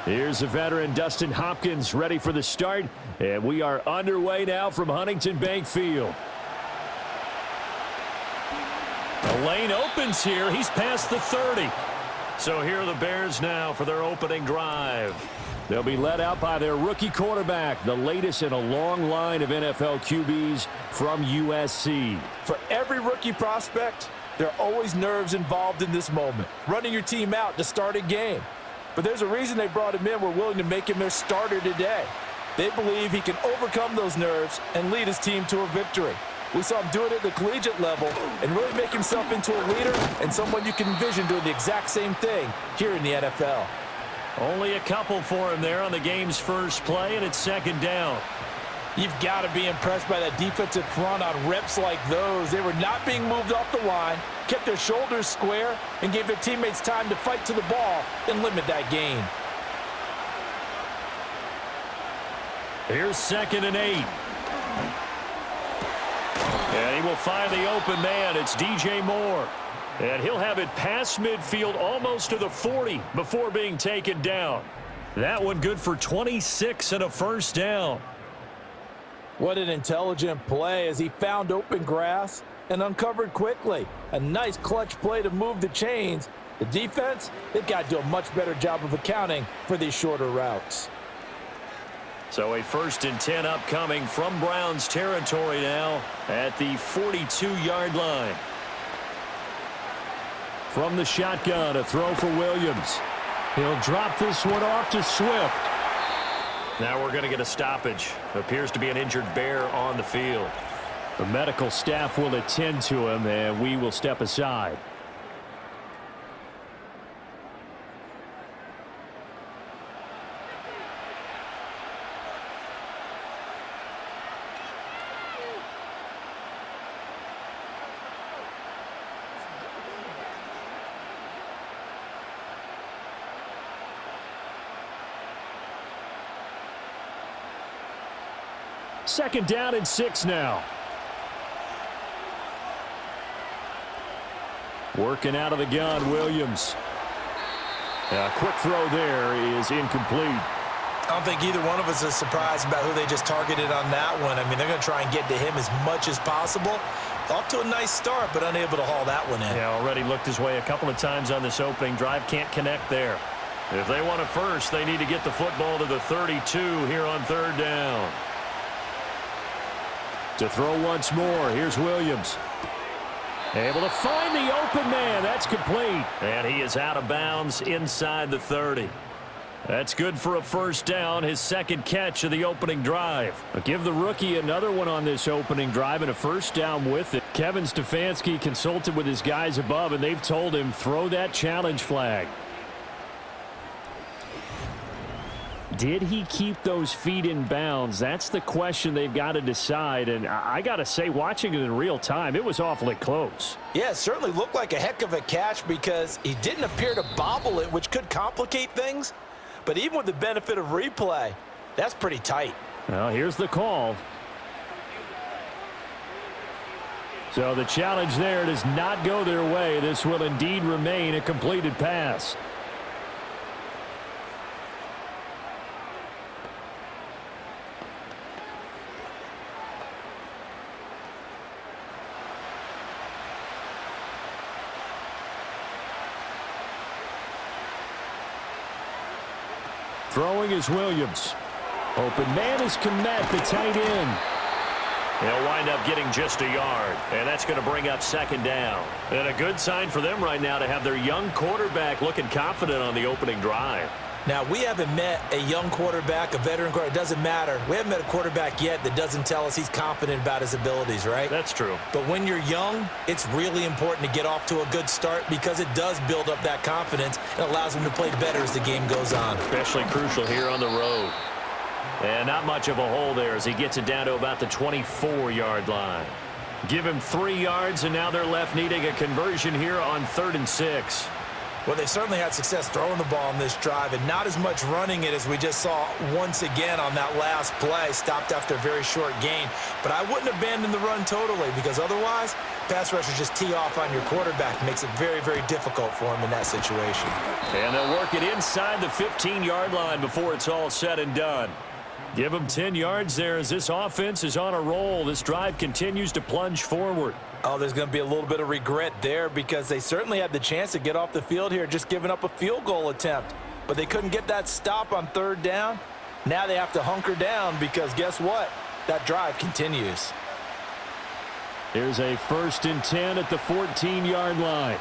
Here's the veteran Dustin Hopkins ready for the start, and we are underway now from Huntington Bank Field. The lane opens here. He's past the 30. So here are the Bears now for their opening drive. They'll be led out by their rookie quarterback, the latest in a long line of NFL QBs from USC. For every rookie prospect, there are always nerves involved in this moment, running your team out to start a game. But there's a reason they brought him in. We're willing to make him their starter today. They believe he can overcome those nerves and lead his team to a victory. We saw him do it at the collegiate level and really make himself into a leader and someone you can envision doing the exact same thing here in the NFL. Only a couple for him there on the game's first play, and it's second down. You've got to be impressed by that defensive front on reps like those. They were not being moved off the line, kept their shoulders square, and gave their teammates time to fight to the ball and limit that gain. Here's 2nd and 8. And he will find the open man. It's DJ Moore. And he'll have it past midfield almost to the 40 before being taken down. That one good for 26 and a first down. What an intelligent play as he found open grass and uncovered quickly. A nice clutch play to move the chains. The defense, they've got to do a much better job of accounting for these shorter routes. So a 1st and 10 upcoming from Browns territory now at the 42-yard line. From the shotgun, a throw for Williams. He'll drop this one off to Swift. Now we're going to get a stoppage. Appears to be an injured Bear on the field. The medical staff will attend to him, and we will step aside. Second down and 6 now. Working out of the gun, Williams. A quick throw there is incomplete. I don't think either one of us is surprised about who they just targeted on that one. I mean, they're going to try and get to him as much as possible. Off to a nice start, but unable to haul that one in. Yeah, already looked his way a couple of times on this opening drive. Can't connect there. If they want a first, they need to get the football to the 32 here on 3rd down. To throw once more, here's Williams. Able to find the open man. That's complete. And he is out of bounds inside the 30. That's good for a first down, his 2nd catch of the opening drive. But give the rookie another one on this opening drive and a first down with it. Kevin Stefanski consulted with his guys above, and they've told him throw that challenge flag. Did he keep those feet in bounds? That's the question they've got to decide. And I got to say, watching it in real time, it was awfully close. Yeah, it certainly looked like a heck of a catch because he didn't appear to bobble it, which could complicate things. But even with the benefit of replay, that's pretty tight. Well, here's the call. So the challenge there does not go their way. This will indeed remain a completed pass. Throwing is Williams. Open man is Komet, the tight end. He'll wind up getting just a yard, and that's going to bring up 2nd down. And a good sign for them right now to have their young quarterback looking confident on the opening drive. Now, we haven't met a young quarterback, a veteran quarterback. It doesn't matter. We haven't met a quarterback yet that doesn't tell us he's confident about his abilities, right? That's true. But when you're young, it's really important to get off to a good start because it does build up that confidence and allows him to play better as the game goes on. Especially crucial here on the road. And not much of a hole there as he gets it down to about the 24-yard line. Give him 3 yards, and now they're left needing a conversion here on 3rd and 6. Well, they certainly had success throwing the ball on this drive and not as much running it as we just saw once again on that last play. Stopped after a very short gain. But I wouldn't abandon the run totally because otherwise pass rushers just tee off on your quarterback. It makes it very, very difficult for him in that situation. And they'll work it inside the 15-yard line before it's all said and done. Give them 10 yards there as this offense is on a roll. This drive continues to plunge forward. Oh, there's going to be a little bit of regret there because they certainly had the chance to get off the field here, just giving up a field goal attempt. But they couldn't get that stop on third down. Now they have to hunker down because guess what? That drive continues. Here's a 1st and 10 at the 14-yard line.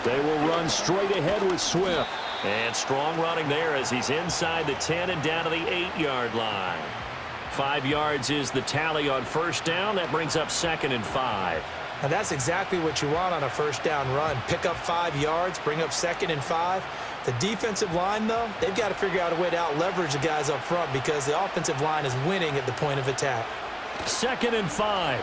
They will run straight ahead with Swift. And strong running there as he's inside the 10 and down to the 8-yard line. 5 yards is the tally on first down. That brings up 2nd and 5. Now that's exactly what you want on a first down run. Pick up 5 yards, bring up 2nd and 5. The defensive line, though, they've got to figure out a way to out-leverage the guys up front because the offensive line is winning at the point of attack. 2nd and 5.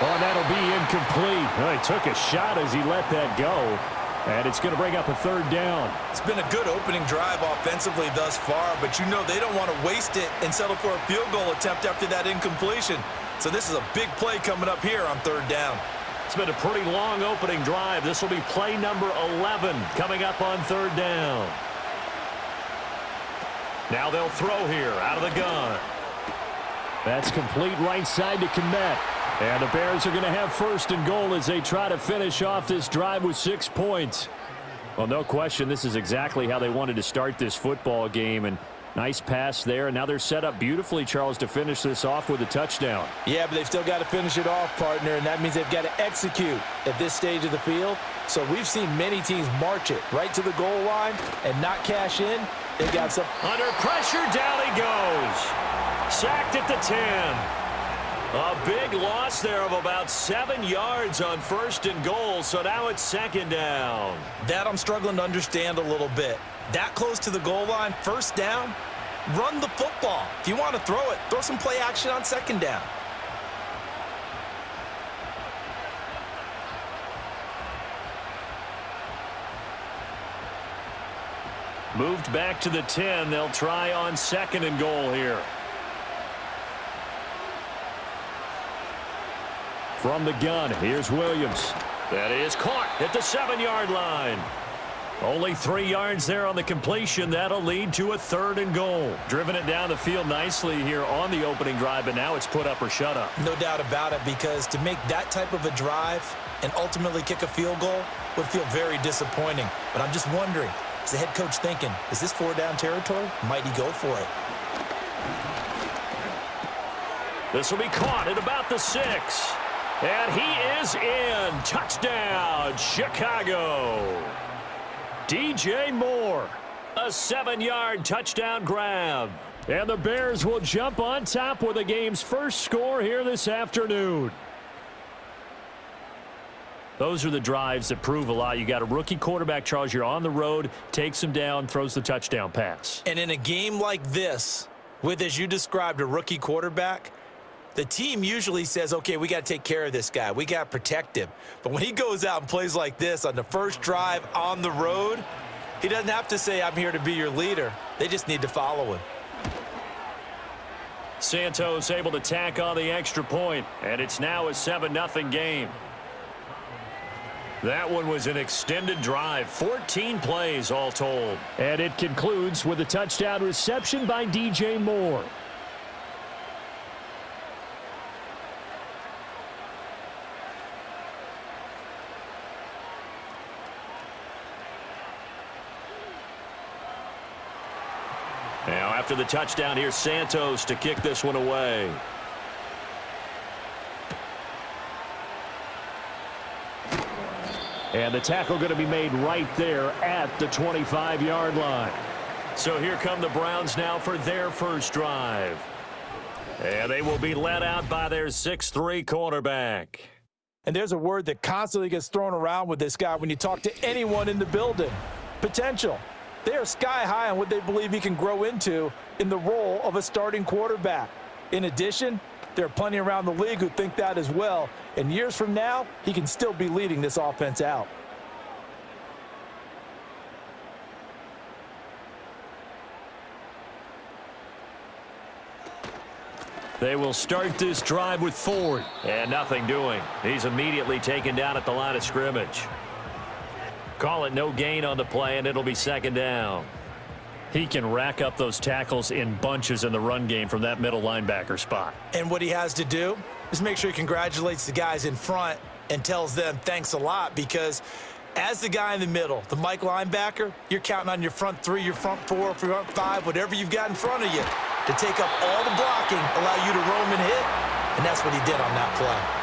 Oh, that'll be incomplete. Well, he took a shot as he let that go. And it's going to bring up a 3rd down. It's been a good opening drive offensively thus far, but you know they don't want to waste it and settle for a field goal attempt after that incompletion. So this is a big play coming up here on 3rd down. It's been a pretty long opening drive. This will be play number 11 coming up on 3rd down. Now they'll throw here out of the gun. That's complete right side to Komet. And the Bears are going to have 1st and goal as they try to finish off this drive with 6 points. Well, no question, this is exactly how they wanted to start this football game. And nice pass there. And now they're set up beautifully, Charles, to finish this off with a touchdown. Yeah, but they've still got to finish it off, partner. And that means they've got to execute at this stage of the field. So we've seen many teams march it right to the goal line and not cash in. They got some. Under pressure, down he goes. Sacked at the 10. A big loss there of about 7 yards on 1st and goal, so now it's 2nd down. That I'm struggling to understand a little bit. That close to the goal line, 1st down, run the football. If you want to throw it, throw some play action on 2nd down. Moved back to the 10. They'll try on 2nd and goal here. From the gun, here's Williams. That is caught at the 7-yard line. Only 3 yards there on the completion. That'll lead to a 3rd and goal. Driven it down the field nicely here on the opening drive, but now it's put up or shut up. No doubt about it, because to make that type of a drive and ultimately kick a field goal would feel very disappointing. But I'm just wondering, is the head coach thinking, is this 4-down territory? Might he go for it? This will be caught at about the 6. And he is in. Touchdown, Chicago. DJ Moore, a 7-yard touchdown grab. And the Bears will jump on top with the game's first score here this afternoon. Those are the drives that prove a lot. You got a rookie quarterback, Charles. You're on the road, takes him down, throws the touchdown pass. And in a game like this, with, as you described, a rookie quarterback, the team usually says, okay, we got to take care of this guy. We got to protect him. But when he goes out and plays like this on the first drive on the road, he doesn't have to say, I'm here to be your leader. They just need to follow him. Santos able to tack on the extra point, and it's now a 7-0 game. That one was an extended drive, 14 plays all told. And it concludes with a touchdown reception by DJ Moore. Now after the touchdown, here's Santos to kick this one away. And the tackle going to be made right there at the 25-yard line. So here come the Browns now for their first drive. And they will be led out by their 6'3" quarterback. And there's a word that constantly gets thrown around with this guy when you talk to anyone in the building. Potential. They are sky high on what they believe he can grow into in the role of a starting quarterback. In addition, there are plenty around the league who think that as well. And years from now, he can still be leading this offense out. They will start this drive with Ford. And nothing doing. He's immediately taken down at the line of scrimmage. Call it no gain on the play, and it'll be second down. He can rack up those tackles in bunches in the run game from that middle linebacker spot. And what he has to do is make sure he congratulates the guys in front and tells them thanks a lot, because as the guy in the middle, the Mike linebacker, you're counting on your front three, your front four, front five, whatever you've got in front of you to take up all the blocking, allow you to roam and hit, and that's what he did on that play.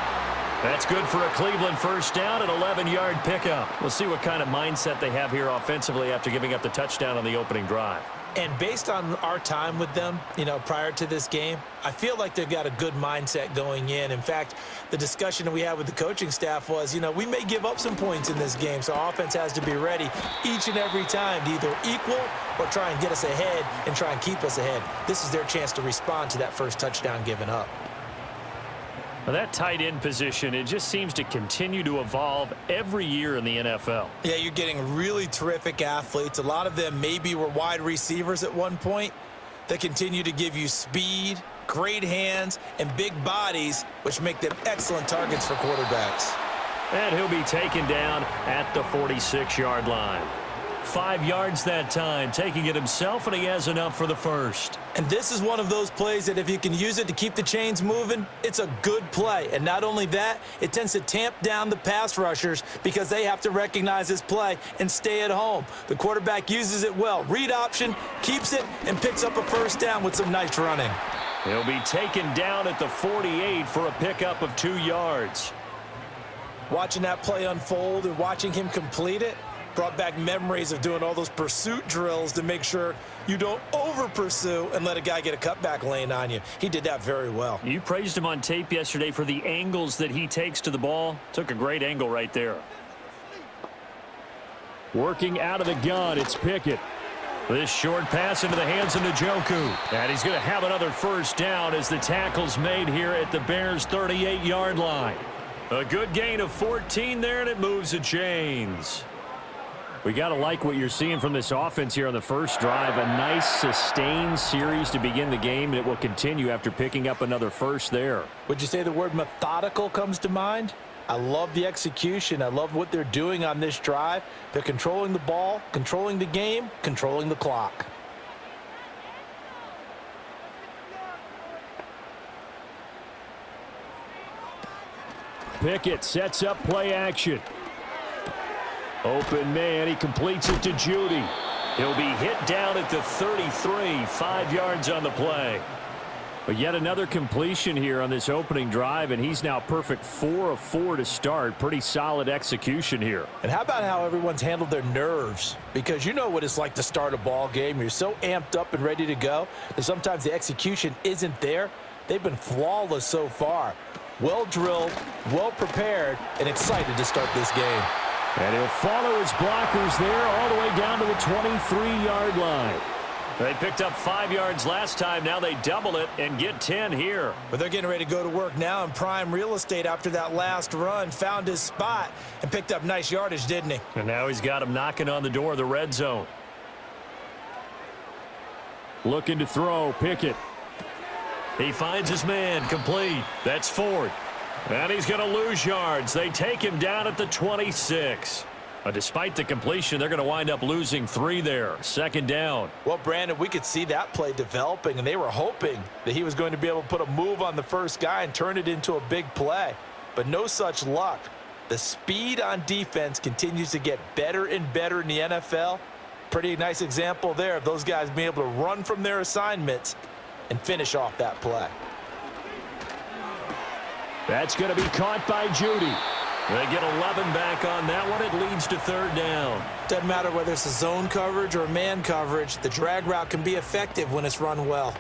That's good for a Cleveland first down, an 11-yard pickup. We'll see what kind of mindset they have here offensively after giving up the touchdown on the opening drive. And based on our time with them, prior to this game, I feel like they've got a good mindset going in. In fact, the discussion that we had with the coaching staff was, we may give up some points in this game, so our offense has to be ready each and every time to either equal or try and get us ahead and try and keep us ahead. This is their chance to respond to that first touchdown given up. Well, that tight end position, it just seems to continue to evolve every year in the NFL. Yeah, you're getting really terrific athletes. A lot of them maybe were wide receivers at one point that continue to give you speed, great hands, and big bodies, which make them excellent targets for quarterbacks. And he'll be taken down at the 46-yard line. 5 yards that time, taking it himself, and he has enough for the first. And this is one of those plays that if you can use it to keep the chains moving, it's a good play. And not only that, it tends to tamp down the pass rushers because they have to recognize this play and stay at home. The quarterback uses it well. Read option, keeps it, and picks up a first down with some nice running. He'll be taken down at the 48 for a pickup of 2 yards. Watching that play unfold and watching him complete it brought back memories of doing all those pursuit drills to make sure you don't over-pursue and let a guy get a cutback lane on you. He did that very well. You praised him on tape yesterday for the angles that he takes to the ball. Took a great angle right there. Working out of the gun, it's Pickett. This short pass into the hands of Njoku. And he's going to have another first down as the tackle's made here at the Bears' 38-yard line. A good gain of 14 there, and it moves the chains. We got to like what you're seeing from this offense here on the first drive. A nice sustained series to begin the game, and it will continue after picking up another first there. Would you say the word methodical comes to mind? I love the execution. I love what they're doing on this drive. They're controlling the ball, controlling the game, controlling the clock. Pickett sets up play action. Open man, he completes it to Judy. He'll be hit down at the 33, 5 yards on the play. But yet another completion here on this opening drive, and he's now perfect 4 of 4 to start. Pretty solid execution here. And how about how everyone's handled their nerves? Because you know what it's like to start a ball game. You're so amped up and ready to go that sometimes the execution isn't there. They've been flawless so far. Well drilled, well prepared, and excited to start this game. And he'll follow his blockers there all the way down to the 23-yard line. They picked up 5 yards last time. Now they double it and get 10 here. But they're getting ready to go to work now in prime real estate after that last run. Found his spot and picked up nice yardage, didn't he? And now he's got him knocking on the door of the red zone. Looking to throw, Pickett. He finds his man, complete. That's Ford. And he's going to lose yards. They take him down at the 26. Despite the completion, they're going to wind up losing 3 there. Second down. Well, Brandon, we could see that play developing, and they were hoping that he was going to be able to put a move on the first guy and turn it into a big play. But no such luck. The speed on defense continues to get better and better in the NFL. Pretty nice example there of those guys being able to run from their assignments and finish off that play. That's going to be caught by Judy. They get 11 back on that one. It leads to third down. Doesn't matter whether it's a zone coverage or a man coverage. The drag route can be effective when it's run well.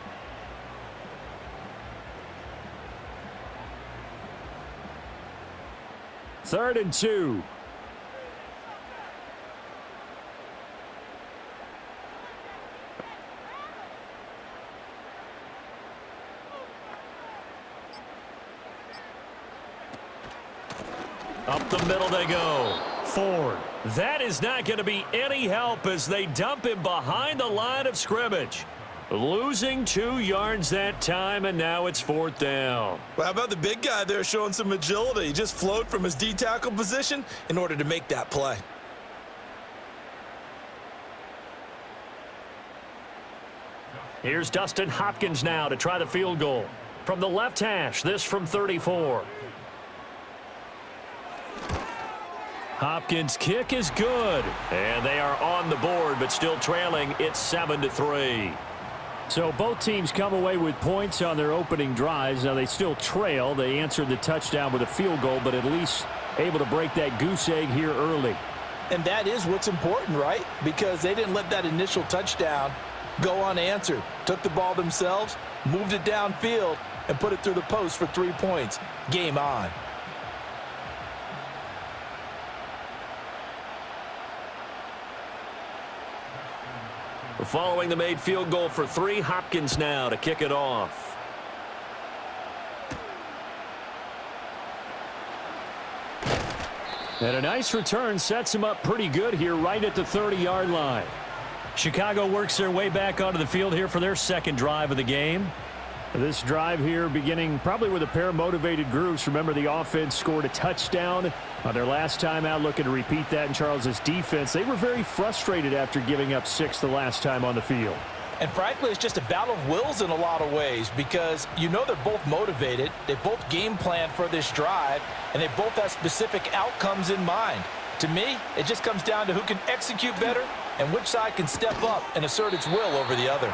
Third and 2. Up the middle they go. Ford. That is not going to be any help as they dump him behind the line of scrimmage. Losing 2 yards that time, and now it's 4th down. Well, how about the big guy there showing some agility? He just flowed from his D-tackle position in order to make that play. Here's Dustin Hopkins now to try the field goal. From the left hash, this from 34. Hopkins' kick is good. And they are on the board, but still trailing. It's 7-3. So both teams come away with points on their opening drives. Now they still trail. They answered the touchdown with a field goal, but at least able to break that goose egg here early. And that is what's important, right? Because they didn't let that initial touchdown go unanswered. Took the ball themselves, moved it downfield, and put it through the post for 3 points. Game on. Following the made field goal for 3, Hopkins now to kick it off. And a nice return sets him up pretty good here right at the 30-yard line. Chicago works their way back onto the field here for their second drive of the game. This drive here beginning probably with a pair of motivated groups. Remember, the offense scored a touchdown on their last time out, looking to repeat that in Charles's defense. They were very frustrated after giving up 6 the last time on the field. And frankly, it's just a battle of wills in a lot of ways because you know they're both motivated. They both game plan for this drive, and they both have specific outcomes in mind. To me, it just comes down to who can execute better and which side can step up and assert its will over the other.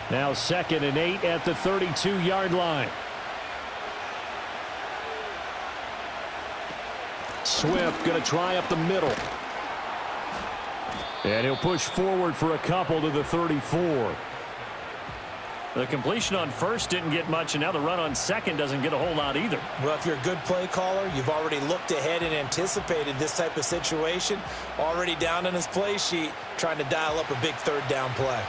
Now 2nd and 8 at the 32-yard line. Swift going to try up the middle. And he'll push forward for a couple to the 34. The completion on first didn't get much, and now the run on second doesn't get a whole lot either. Well, if you're a good play caller, you've already looked ahead and anticipated this type of situation. Already down on his play sheet, trying to dial up a big 3rd down play.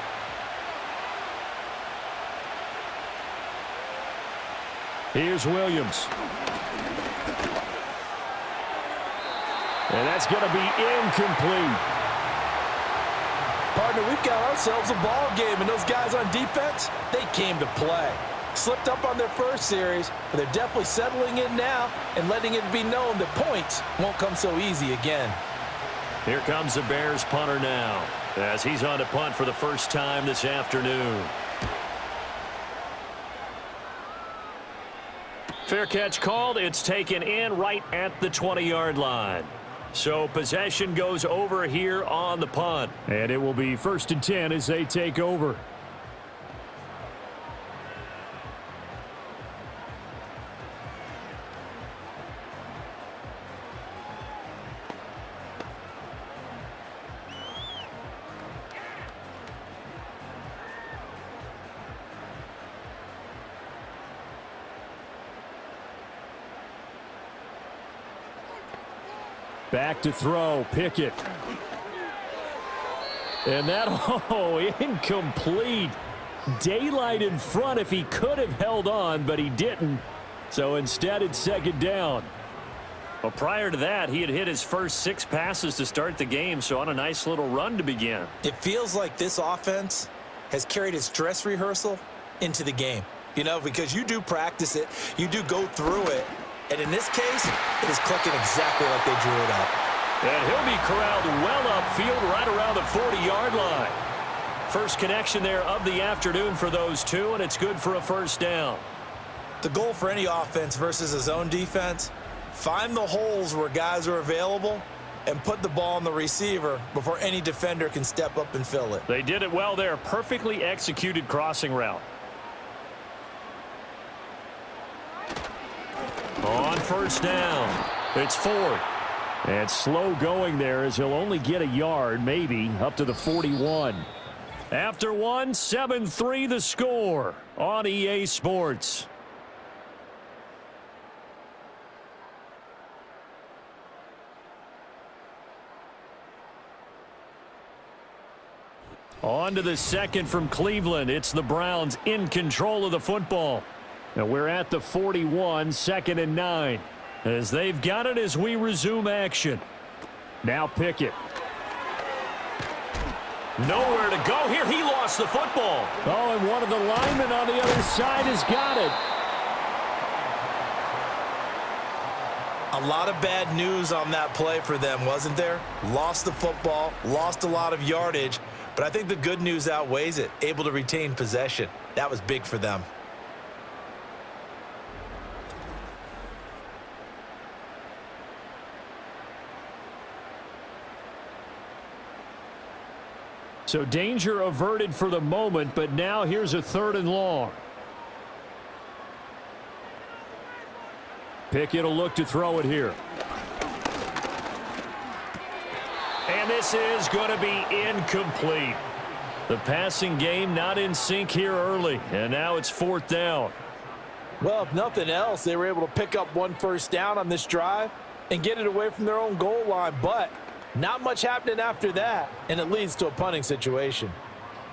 Here's Williams. And that's going to be incomplete. Partner, we've got ourselves a ball game, and those guys on defense, they came to play. Slipped up on their first series, but they're definitely settling in now and letting it be known that points won't come so easy again. Here comes the Bears punter now as he's on to punt for the first time this afternoon. Fair catch called. It's taken in right at the 20-yard line. So possession goes over here on the punt. And it will be 1st and 10 as they take over. Back to throw, Pickett. And that, incomplete. Daylight in front if he could have held on, but he didn't. So instead, it's 2nd down. Well, prior to that, he had hit his first 6 passes to start the game, so on a nice little run to begin. It feels like this offense has carried its dress rehearsal into the game. You know, because you do practice it, you do go through it, and in this case, it is clicking exactly like they drew it up. And he'll be corralled well upfield right around the 40-yard line. First connection there of the afternoon for those two, and it's good for a 1st down. The goal for any offense versus a zone defense, find the holes where guys are available and put the ball on the receiver before any defender can step up and fill it. They did it well there. Perfectly executed crossing route. On 1st down, it's 4th. And slow going there as he'll only get a yard, maybe, up to the 41. After one, 7-3 the score on EA Sports. On to the second from Cleveland. It's the Browns in control of the football. Now we're at the 41, 2nd and 9. As they've got it as we resume action. Now Pickett. Nowhere to go here. He lost the football. Oh, and one of the linemen on the other side has got it. A lot of bad news on that play for them, wasn't there? Lost the football, lost a lot of yardage, but I think the good news outweighs it. Able to retain possession. That was big for them. So danger averted for the moment, but now here's a 3rd and long. Pickett will look to throw it here. And this is going to be incomplete. The passing game not in sync here early, and now it's 4th down. Well, if nothing else, they were able to pick up 1 first down on this drive and get it away from their own goal line, but not much happening after that, and it leads to a punting situation.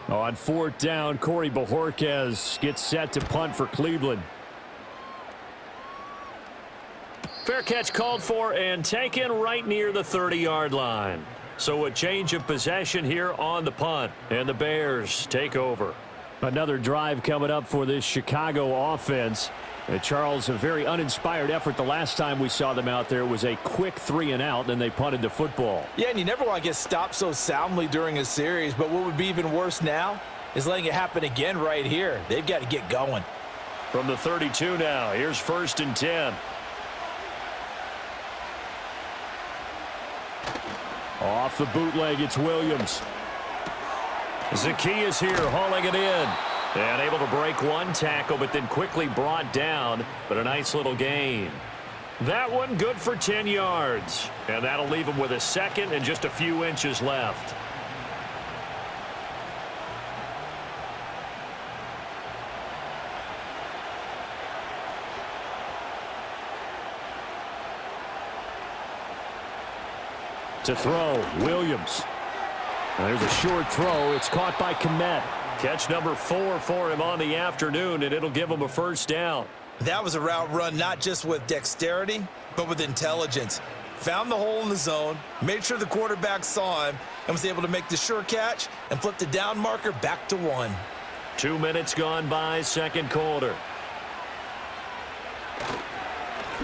On 4th down, Corey Bajorquez gets set to punt for Cleveland. Fair catch called for and taken right near the 30-yard line. So a change of possession here on the punt, and the Bears take over. Another drive coming up for this Chicago offense. Charles, a very uninspired effort the last time we saw them out there. It was a quick 3-and-out, then they punted the football. Yeah, and you never want to get stopped so soundly during a series, but what would be even worse now is letting it happen again right here. They've got to get going. From the 32 now, here's 1st and 10. Off the bootleg, it's Williams. Zacchaeus here hauling it in. And able to break one tackle, but then quickly brought down. But a nice little gain. That one good for 10 yards. And that'll leave him with a 2nd and just a few inches left. To throw, Williams. And there's a short throw. It's caught by Komet. Catch number 4 for him on the afternoon, and it'll give him a 1st down. That was a route run not just with dexterity, but with intelligence. Found the hole in the zone, made sure the quarterback saw him, and was able to make the sure catch and flip the down marker back to 1. 2 minutes gone by, 2nd quarter.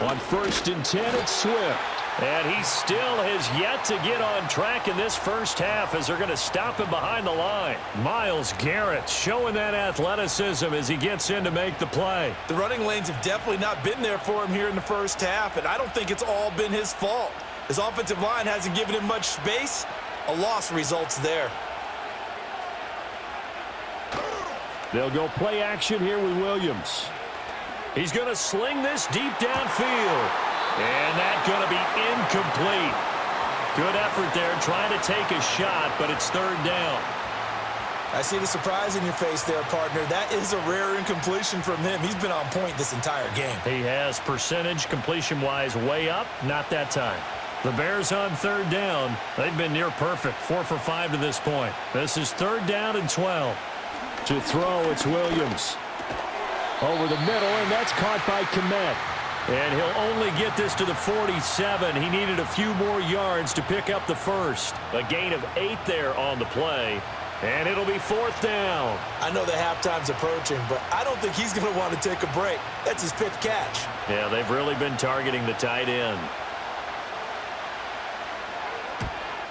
On 1st and 10, it's Swift. And he still has yet to get on track in this first half as they're going to stop him behind the line. Myles Garrett showing that athleticism as he gets in to make the play. The running lanes have definitely not been there for him here in the first half, and I don't think it's all been his fault. His offensive line hasn't given him much space. A loss results there. They'll go play action here with Williams. He's going to sling this deep downfield. And that's going to be incomplete. Good effort there trying to take a shot, but it's 3rd down. I see the surprise in your face there, partner. That is a rare incompletion from him. He's been on point this entire game. He has percentage completion-wise way up, not that time. The Bears on 3rd down. They've been near perfect, 4 for 5 to this point. This is 3rd down and 12. To throw, it's Williams. Over the middle, and that's caught by Komet. And he'll only get this to the 47. He needed a few more yards to pick up the 1st. A gain of 8 there on the play. And it'll be 4th down. I know the halftime's approaching, but I don't think he's going to want to take a break. That's his 5th catch. Yeah, they've really been targeting the tight end.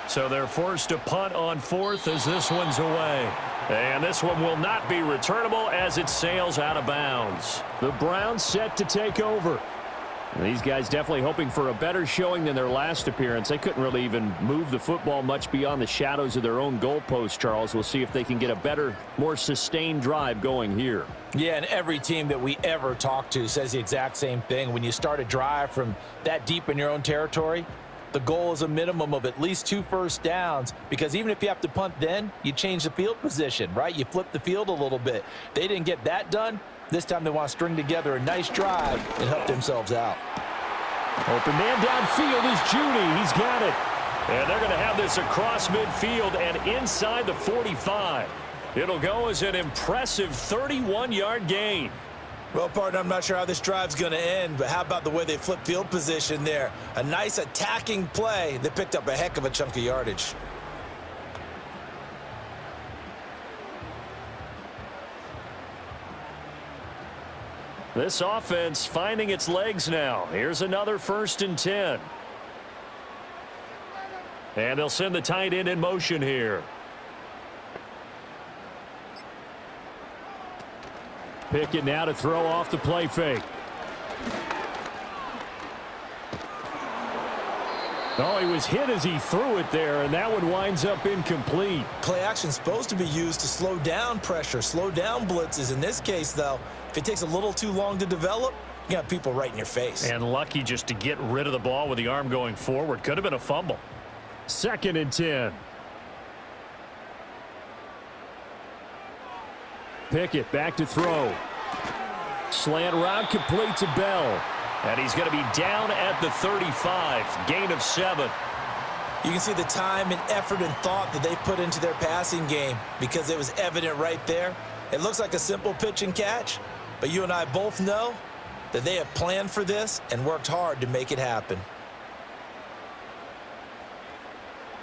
So they're forced to punt on 4th as this one's away. And this one will not be returnable as it sails out of bounds. The Browns set to take over. And these guys definitely hoping for a better showing than their last appearance. They couldn't really even move the football much beyond the shadows of their own goalpost, Charles. We'll see if they can get a better, more sustained drive going here. Yeah, and every team that we ever talk to says the exact same thing. When you start a drive from that deep in your own territory, the goal is a minimum of at least 2 first downs, because even if you have to punt then, you change the field position, right? You flip the field a little bit. They didn't get that done. This time they want to string together a nice drive and help themselves out. Open man downfield is Judy. He's got it. And they're going to have this across midfield and inside the 45. It'll go as an impressive 31-yard gain. Well, partner, I'm not sure how this drive's going to end, but how about the way they flip field position there? A nice attacking play that picked up a heck of a chunk of yardage. This offense finding its legs now. Here's another 1st and 10. And they'll send the tight end in motion here. Pickett now to throw off the play fake. Oh, he was hit as he threw it there, and that one winds up incomplete. Play action is supposed to be used to slow down pressure, slow down blitzes. In this case, though, if it takes a little too long to develop, you got people right in your face. And lucky just to get rid of the ball with the arm going forward. Could have been a fumble. 2nd and 10. Pickett back to throw. Slant route complete to Bell. And he's going to be down at the 35. Gain of 7. You can see the time and effort and thought that they put into their passing game because it was evident right there. It looks like a simple pitch and catch, but you and I both know that they have planned for this and worked hard to make it happen.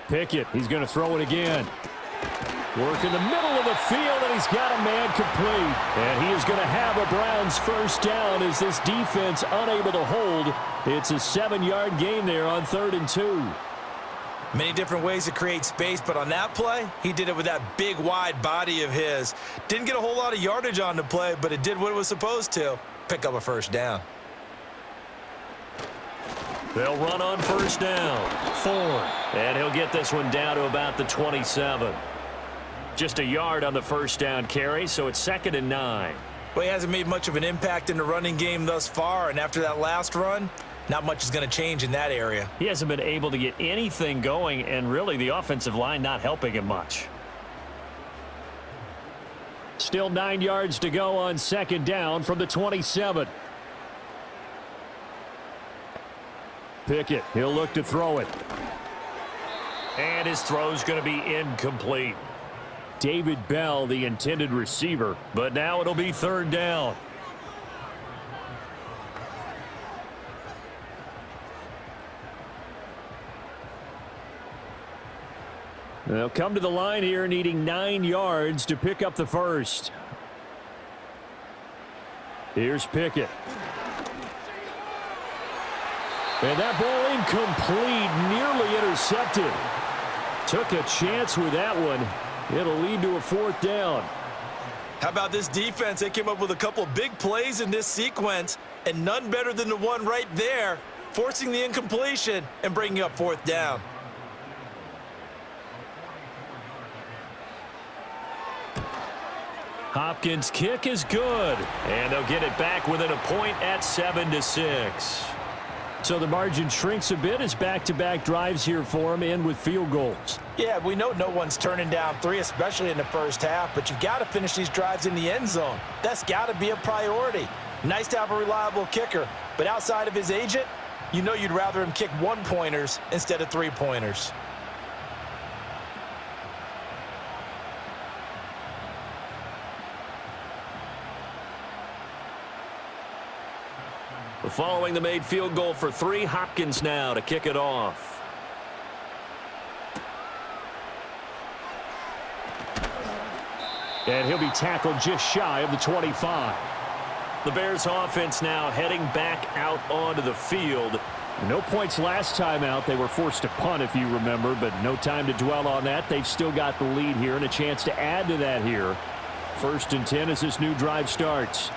Pickett, he's going to throw it again. Work in the middle of the field, and he's got a man complete. And he is going to have a Browns 1st down as this defense unable to hold. It's a 7-yard gain there on 3rd and 2. Many different ways to create space, but on that play, he did it with that big, wide body of his. Didn't get a whole lot of yardage on the play, but it did what it was supposed to, pick up a 1st down. They'll run on 1st down. 4. And he'll get this one down to about the 27. Just a yard on the 1st down carry, so it's 2nd and 9. Well, he hasn't made much of an impact in the running game thus far, and after that last run, not much is going to change in that area. He hasn't been able to get anything going, and really the offensive line not helping him much. Still 9 yards to go on 2nd down from the 27. Pickett, he'll look to throw it. And his throw's going to be incomplete. David Bell, the intended receiver, but now it'll be 3rd down. They'll come to the line here needing 9 yards to pick up the 1st. Here's Pickett. And that ball incomplete, nearly intercepted. Took a chance with that one. It'll lead to a 4th down. How about this defense? They came up with a couple of big plays in this sequence, and none better than the one right there, forcing the incompletion and bringing up 4th down. Hopkins' kick is good, and they'll get it back within a point at 7-6. So the margin shrinks a bit as back-to-back drives here for him, and with field goals. Yeah, we know no one's turning down 3, especially in the 1st half, but you've got to finish these drives in the end zone. That's got to be a priority. Nice to have a reliable kicker, but outside of his agent, you know you'd rather him kick 1-pointers instead of 3-pointers. Following the made field goal for 3, Hopkins now to kick it off. And he'll be tackled just shy of the 25. The Bears offense now heading back out onto the field. No points last time out. They were forced to punt, if you remember, but no time to dwell on that. They've still got the lead here and a chance to add to that here. 1st and 10 as this new drive starts.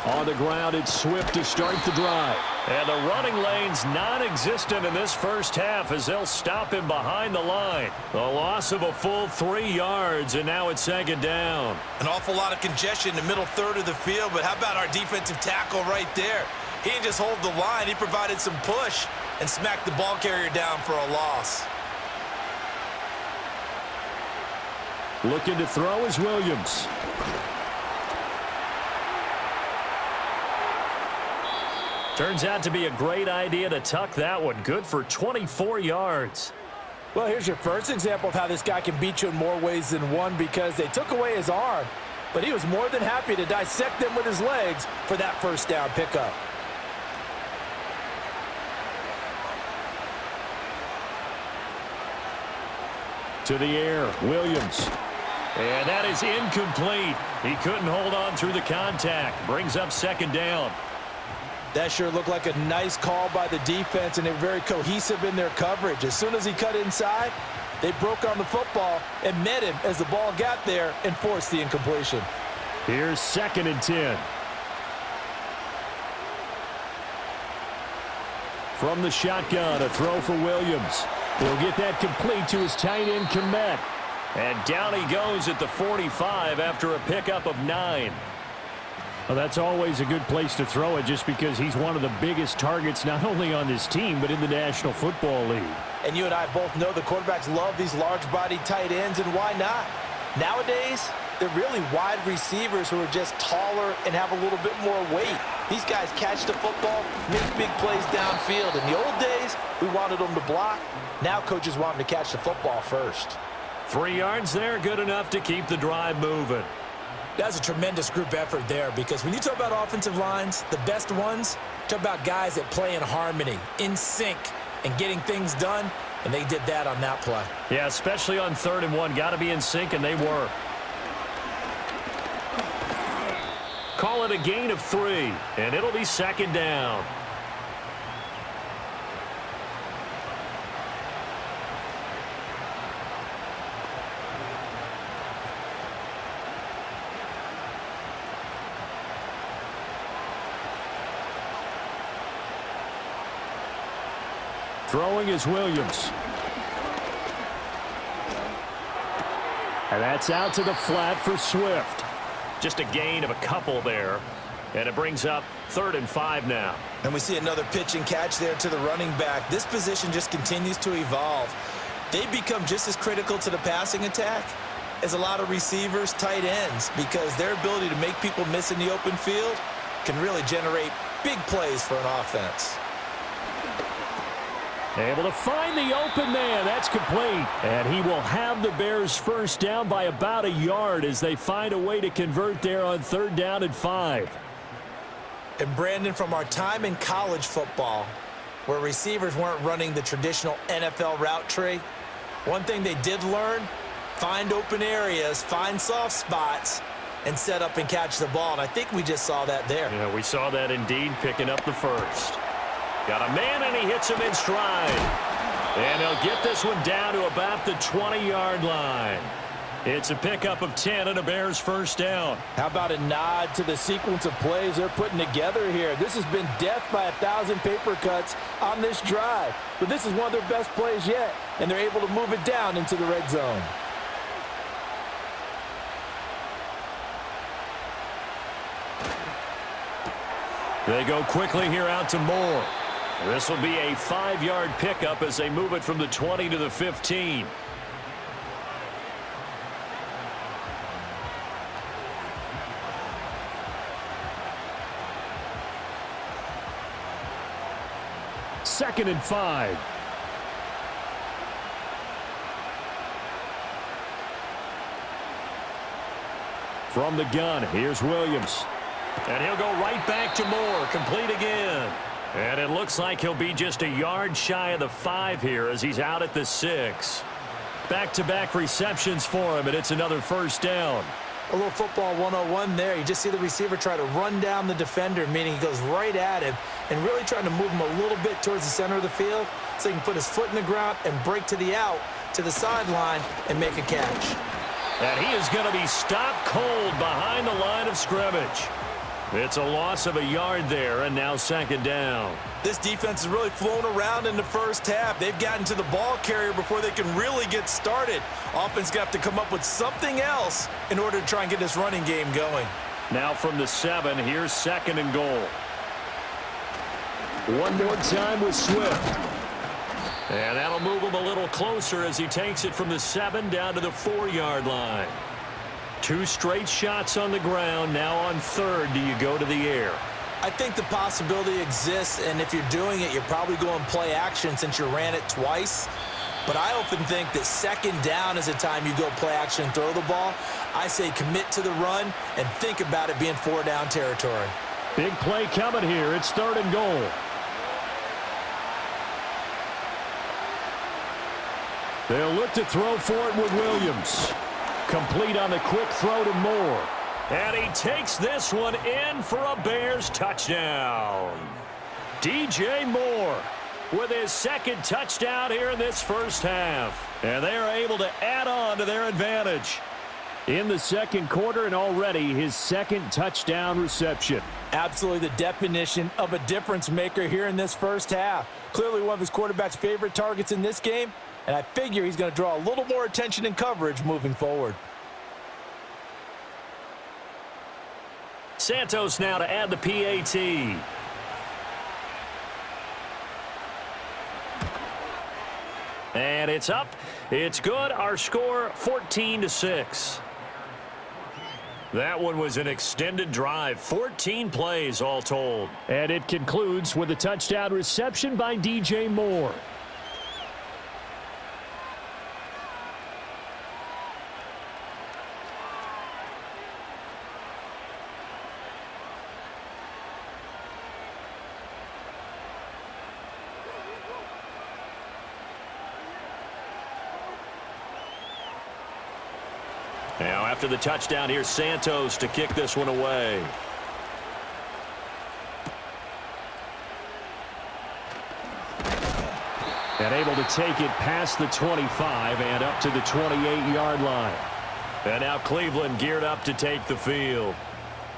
On the ground, it's Swift to start the drive. And the running lane's non-existent in this 1st half as they'll stop him behind the line. The loss of a full 3 yards, and now it's 2nd down. An awful lot of congestion in the middle 3rd of the field, but how about our defensive tackle right there? He didn't just hold the line. He provided some push and smacked the ball carrier down for a loss. Looking to throw is Williams. Turns out to be a great idea to tuck that one. Good for 24 yards. Well, here's your first example of how this guy can beat you in more ways than one, because they took away his arm, but he was more than happy to dissect them with his legs for that first down pickup. To the air, Williams. And that is incomplete. He couldn't hold on through the contact. Brings up second down. That sure looked like a nice call by the defense, and they're very cohesive in their coverage. As soon as he cut inside, they broke on the football and met him as the ball got there and forced the incompletion. Here's 2nd and 10. From the shotgun, a throw for Williams. He'll get that complete to his tight end, Pickett. And down he goes at the 45 after a pickup of 9. Well, that's always a good place to throw it, just because he's one of the biggest targets not only on this team but in the National Football League. And you and I both know the quarterbacks love these large-bodied tight ends, and why not? Nowadays, they're really wide receivers who are just taller and have a little bit more weight. These guys catch the football, make big plays downfield. In the old days, we wanted them to block. Now coaches want them to catch the football first. 3 yards there, good enough to keep the drive moving. That's a tremendous group effort there, because when you talk about offensive lines, the best ones, talk about guys that play in harmony, in sync, and getting things done, and they did that on that play. Yeah, especially on 3rd and 1. Got to be in sync, and they were. Call it a gain of 3, and it'll be 2nd down. Throwing is Williams. And that's out to the flat for Swift. Just a gain of a couple there. And it brings up 3rd and 5 now. And we see another pitch and catch there to the running back. This position just continues to evolve. They become just as critical to the passing attack as a lot of receivers, tight ends, because their ability to make people miss in the open field can really generate big plays for an offense. Able to find the open man. That's complete. And he will have the Bears first down by about a yard as they find a way to convert there on 3rd down and 5. And Brandon, from our time in college football, where receivers weren't running the traditional NFL route tree, one thing they did learn, find open areas, find soft spots, and set up and catch the ball. And I think we just saw that there. Yeah, we saw that indeed, picking up the first. Got a man, and he hits him in stride. And he'll get this one down to about the 20-yard line. It's a pickup of 10 and a Bears first down. How about a nod to the sequence of plays they're putting together here? This has been death by 1,000 paper cuts on this drive. But this is one of their best plays yet, and they're able to move it down into the red zone. They go quickly here out to Moore. This will be a 5-yard pickup as they move it from the 20 to the 15. Second and 5. From the gun, here's Williams. And he'll go right back to Moore, complete again. And it looks like he'll be just a yard shy of the 5 here as he's out at the 6. Back-to-back receptions for him, and it's another first down. A little football 101 there. You just see the receiver try to run down the defender, meaning he goes right at him and really trying to move him a little bit towards the center of the field so he can put his foot in the ground and break to the out, to the sideline, and make a catch. And he is going to be stopped cold behind the line of scrimmage. It's a loss of a yard there, and now second down. This defense has really flown around in the first half. They've gotten to the ball carrier before they can really get started. Offense got to come up with something else in order to try and get this running game going. Now from the 7, here's second and goal. One more time with Swift. And that'll move problem a little closer as he takes it from the 7 down to the 4-yard line. 2 straight shots on the ground. Now on 3rd, do you go to the air? I think the possibility exists, and if you're doing it, you're probably going play action since you ran it twice. But I often think that 2nd down is a time you go play action and throw the ball. I say commit to the run and think about it being 4-down territory. Big play coming here. It's 3rd and goal. They'll look to throw for it with Williams. Complete on the quick throw to Moore. And he takes this one in for a Bears touchdown. DJ Moore with his 2nd touchdown here in this first half. And they're able to add on to their advantage in the 2nd quarter, and already his 2nd touchdown reception. Absolutely the definition of a difference maker here in this first half. Clearly one of his quarterback's favorite targets in this game, and I figure he's going to draw a little more attention and coverage moving forward. Santos now to add the PAT. And it's up. It's good. Our score 14-6. That one was an extended drive. 14 plays all told. And it concludes with a touchdown reception by DJ Moore. Now after the touchdown, here's Santos to kick this one away. And able to take it past the 25 and up to the 28-yard line. And now Cleveland geared up to take the field.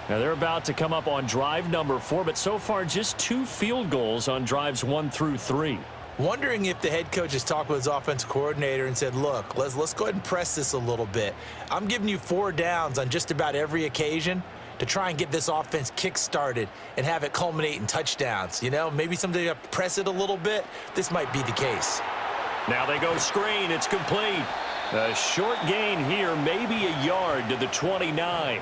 Now they're about to come up on drive number 4, but so far just 2 field goals on drives 1 through 3. Wondering if the head coach has talked with his offensive coordinator and said, look, let's go ahead and press this a little bit. I'm giving you 4 downs on just about every occasion to try and get this offense kick-started and have it culminate in touchdowns. You know, maybe somebody to press it a little bit. This might be the case. Now they go screen. It's complete. A short gain here, maybe a yard to the 29.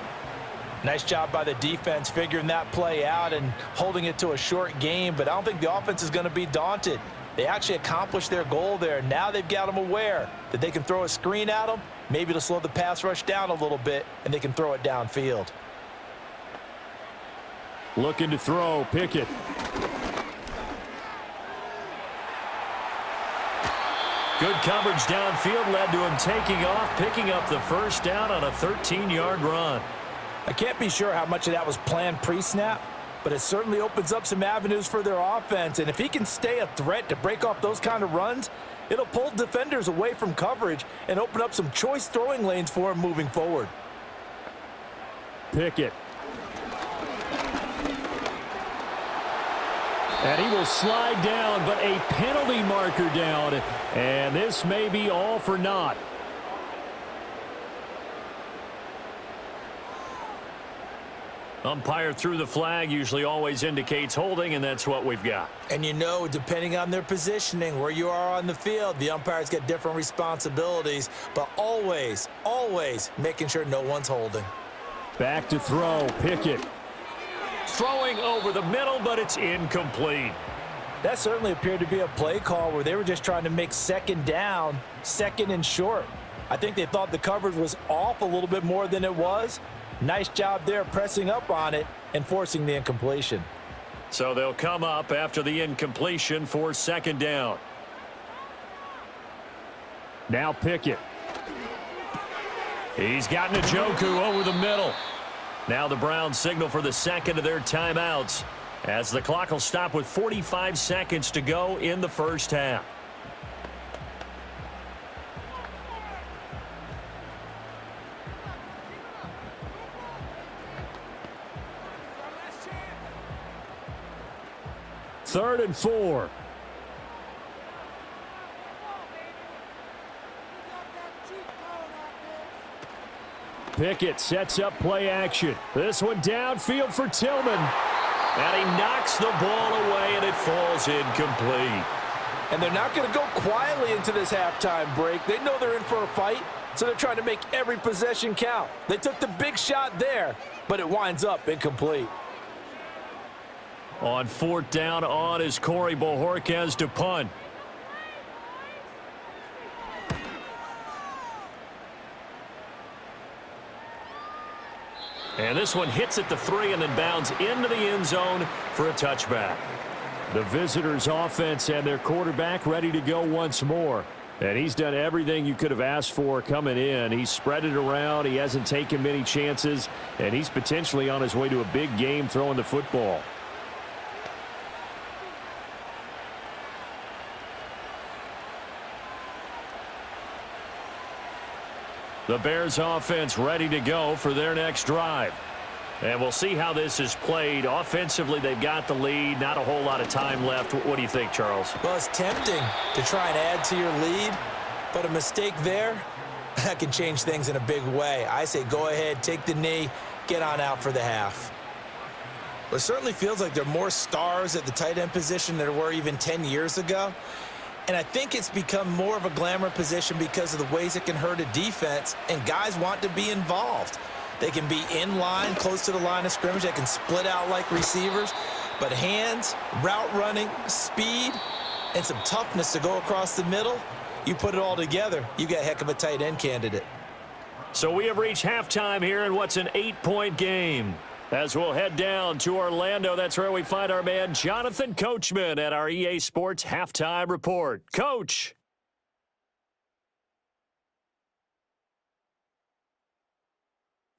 Nice job by the defense figuring that play out and holding it to a short gain, but I don't think the offense is going to be daunted. They actually accomplished their goal there. Now they've got them aware that they can throw a screen at them, maybe to slow the pass rush down a little bit, and they can throw it downfield. Looking to throw, Pickett. Good coverage downfield led to him taking off, picking up the first down on a 13-yard run. I can't be sure how much of that was planned pre-snap, but it certainly opens up some avenues for their offense. And if he can stay a threat to break off those kind of runs, it'll pull defenders away from coverage and open up some choice throwing lanes for him moving forward. Pickett. And he will slide down, but a penalty marker down. And this may be all for naught. Umpire threw the flag, usually always indicates holding, and that's what we've got. And you know, depending on their positioning, where you are on the field, the umpires get different responsibilities, but always, always making sure no one's holding. Back to throw, Pickett. Throwing over the middle, but it's incomplete. That certainly appeared to be a play call where they were just trying to make 2nd down, 2nd and short. I think they thought the coverage was off a little bit more than it was. Nice job there pressing up on it and forcing the incompletion. So they'll come up after the incompletion for 2nd down. Now Pickett. He's got Njoku over the middle. Now the Browns signal for the 2nd of their timeouts as the clock will stop with 45 seconds to go in the first half. Third and 4. Pickett sets up play action. This one downfield for Tillman. And he knocks the ball away, and it falls incomplete. And they're not going to go quietly into this halftime break. They know they're in for a fight, so they're trying to make every possession count. They took the big shot there, but it winds up incomplete. On fourth down on is Corey Bojorquez to punt. And this one hits at the 3 and then bounds into the end zone for a touchback. The visitors' offense and their quarterback ready to go once more. And he's done everything you could have asked for coming in. He's spread it around. He hasn't taken many chances. And he's potentially on his way to a big game throwing the football. The Bears offense ready to go for their next drive. And we'll see how this is played. Offensively, they've got the lead. Not a whole lot of time left. What do you think, Charles? Well, it's tempting to try and add to your lead, but a mistake there, that can change things in a big way. I say go ahead, take the knee, get on out for the half. But it certainly feels like there are more stars at the tight end position than there were even 10 years ago. And I think it's become more of a glamour position because of the ways it can hurt a defense, and guys want to be involved. They can be in line, close to the line of scrimmage. They can split out like receivers. But hands, route running, speed, and some toughness to go across the middle, you put it all together, you got a heck of a tight end candidate. So we have reached halftime here in what's an 8-point game. As we'll head down to Orlando, that's where we find our man Jonathan Coachman at our EA Sports Halftime Report. Coach.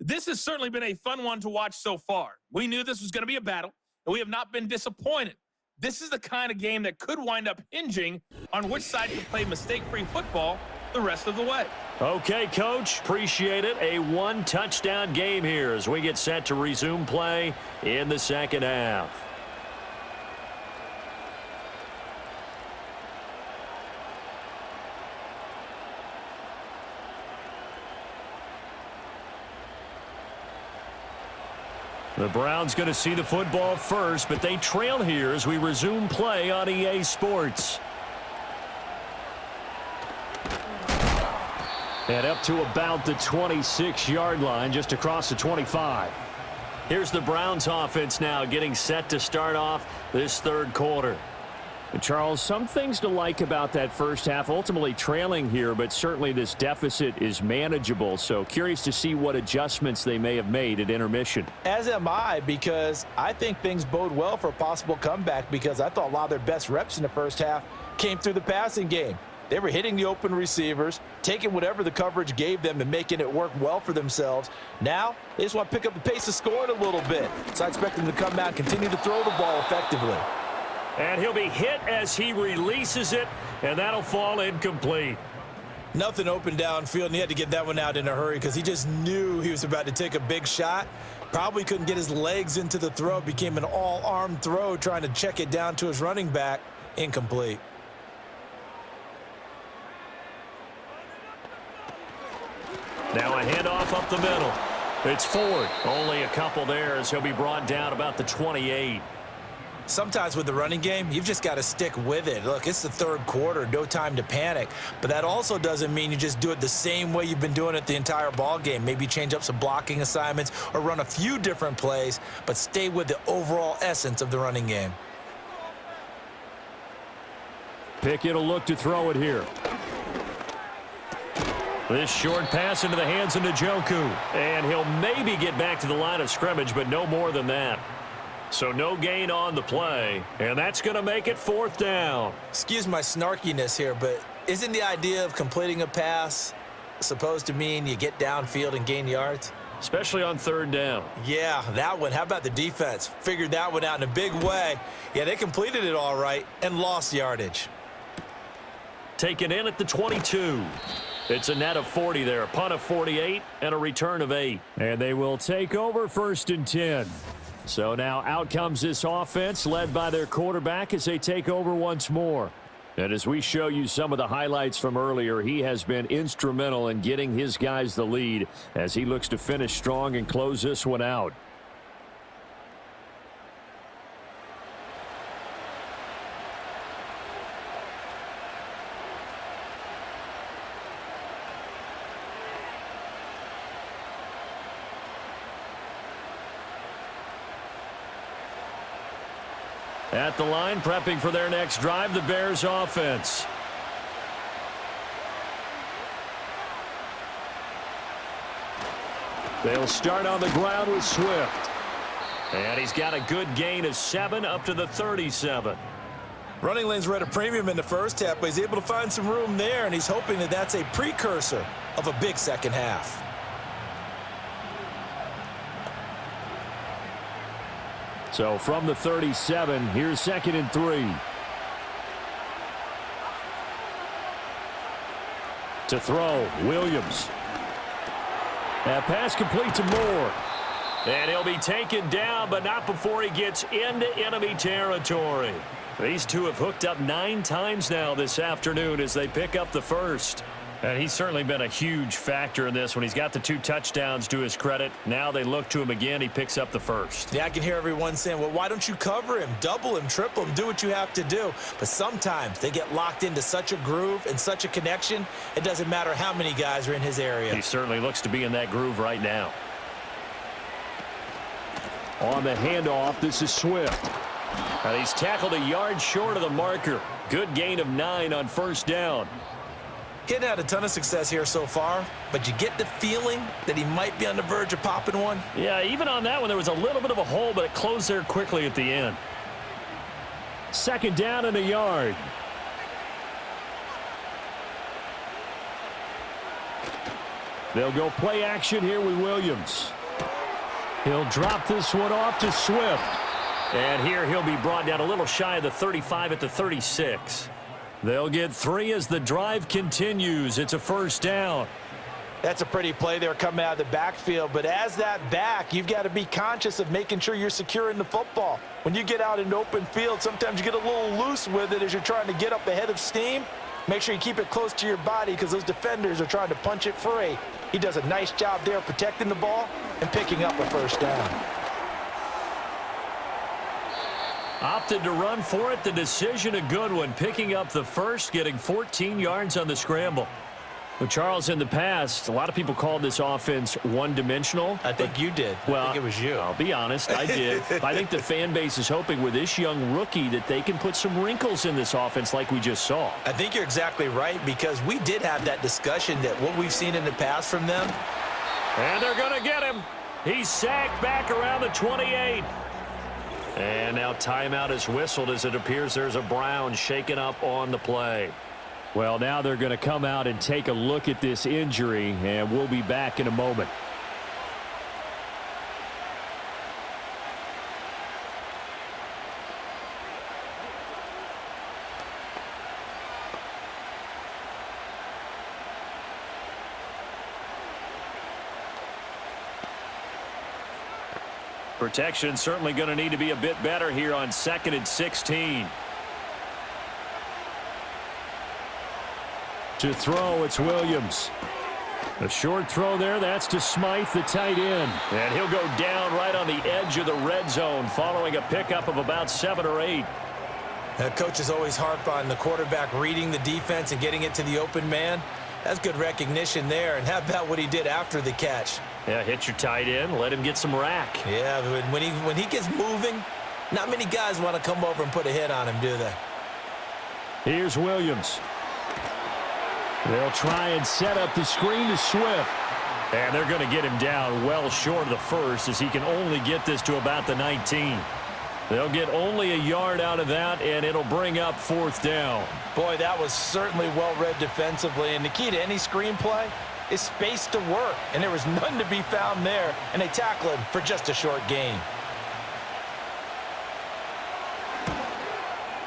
This has certainly been a fun one to watch so far. We knew this was going to be a battle, and we have not been disappointed. This is the kind of game that could wind up hinging on which side can play mistake-free football the rest of the way. Okay, Coach. Appreciate it. A one-touchdown game here as we get set to resume play in the second half. The Browns going to see the football first, but they trail here as we resume play on EA Sports. And up to about the 26-yard line, just across the 25. Here's the Browns offense now getting set to start off this third quarter. Charles, some things to like about that first half. Ultimately trailing here, but certainly this deficit is manageable. So curious to see what adjustments they may have made at intermission. As am I, because I think things bode well for a possible comeback, because I thought a lot of their best reps in the first half came through the passing game. They were hitting the open receivers, taking whatever the coverage gave them and making it work well for themselves. Now, they just want to pick up the pace of scoring a little bit. So I expect them to come out and continue to throw the ball effectively. And he'll be hit as he releases it, and that'll fall incomplete. Nothing open downfield, and he had to get that one out in a hurry because he just knew he was about to take a big shot. Probably couldn't get his legs into the throw. Became an all-arm throw trying to check it down to his running back. Incomplete. Now a handoff up the middle. It's Ford. Only a couple there as he'll be brought down about the 28. Sometimes with the running game, you've just got to stick with it. Look, it's the third quarter, no time to panic. But that also doesn't mean you just do it the same way you've been doing it the entire ball game. Maybe change up some blocking assignments or run a few different plays, but stay with the overall essence of the running game. Pickett will look to throw it here. This short pass into the hands of Njoku. And he'll maybe get back to the line of scrimmage, but no more than that. So no gain on the play, and that's going to make it fourth down. Excuse my snarkiness here, but isn't the idea of completing a pass supposed to mean you get downfield and gain yards? Especially on third down. Yeah, that one. How about the defense? Figured that one out in a big way. Yeah, they completed it all right and lost yardage. Taken in at the 22. It's a net of 40 there, a punt of 48 and a return of 8. And they will take over first and 10. So now out comes this offense led by their quarterback as they take over once more. And as we show you some of the highlights from earlier, he has been instrumental in getting his guys the lead as he looks to finish strong and close this one out. At the line, prepping for their next drive, the Bears offense. They'll start on the ground with Swift. And he's got a good gain of 7 up to the 37. Running lanes were at a premium in the first half, but he's able to find some room there, and he's hoping that that's a precursor of a big second half. So from the 37, here's 2nd and 3. To throw, Williams. That pass complete to Moore. And he'll be taken down, but not before he gets into enemy territory. These two have hooked up 9 times now this afternoon as they pick up the first. And he's certainly been a huge factor in this when he's got the 2 touchdowns to his credit. Now they look to him again. He picks up the first. Yeah, I can hear everyone saying, well, why don't you cover him, double him, triple him, do what you have to do. But sometimes they get locked into such a groove and such a connection, it doesn't matter how many guys are in his area. He certainly looks to be in that groove right now. On the handoff, this is Swift. And he's tackled a yard short of the marker. Good gain of 9 on first down. He hadn't had a ton of success here so far, but you get the feeling that he might be on the verge of popping one. Yeah, even on that one, there was a little bit of a hole, but it closed there quickly at the end. 2nd down and a yard. They'll go play action here with Williams. He'll drop this one off to Swift. And here he'll be brought down a little shy of the 35 at the 36. They'll get 3 as the drive continues. It's a first down. That's a pretty play there coming out of the backfield. But as that back, you've got to be conscious of making sure you're securing the football. When you get out in open field, sometimes you get a little loose with it as you're trying to get up ahead of steam. Make sure you keep it close to your body because those defenders are trying to punch it free. He does a nice job there protecting the ball and picking up a first down. Opted to run for it. The decision a good one. Picking up the first, getting 14 yards on the scramble. Well, Charles, in the past, a lot of people called this offense one-dimensional. I think you did. Well, I think it was you. I'll be honest, I did. I think the fan base is hoping with this young rookie that they can put some wrinkles in this offense like we just saw. I think you're exactly right because we did have that discussion that what we've seen in the past from them. And they're going to get him. He's sacked back around the 28. And now timeout is whistled as it appears there's a Brown shaken up on the play. Well, now they're going to come out and take a look at this injury, and we'll be back in a moment. Protection certainly going to need to be a bit better here on 2nd and 16. To throw, it's Williams. A short throw there, that's to Smythe, the tight end. And he'll go down right on the edge of the red zone following a pickup of about 7 or 8. Coaches always harp on the quarterback reading the defense and getting it to the open man. That's good recognition there. And how about what he did after the catch? Yeah, hit your tight end, let him get some rack. Yeah, when he gets moving, not many guys want to come over and put a hit on him, do they? Here's Williams. They'll try and set up the screen to Swift. And they're going to get him down well short of the first as he can only get this to about the 19. They'll get only a yard out of that, and it'll bring up 4th down. Boy, that was certainly well-read defensively. And the key to any screenplay is space to work. And there was none to be found there. And they tackle him for just a short gain.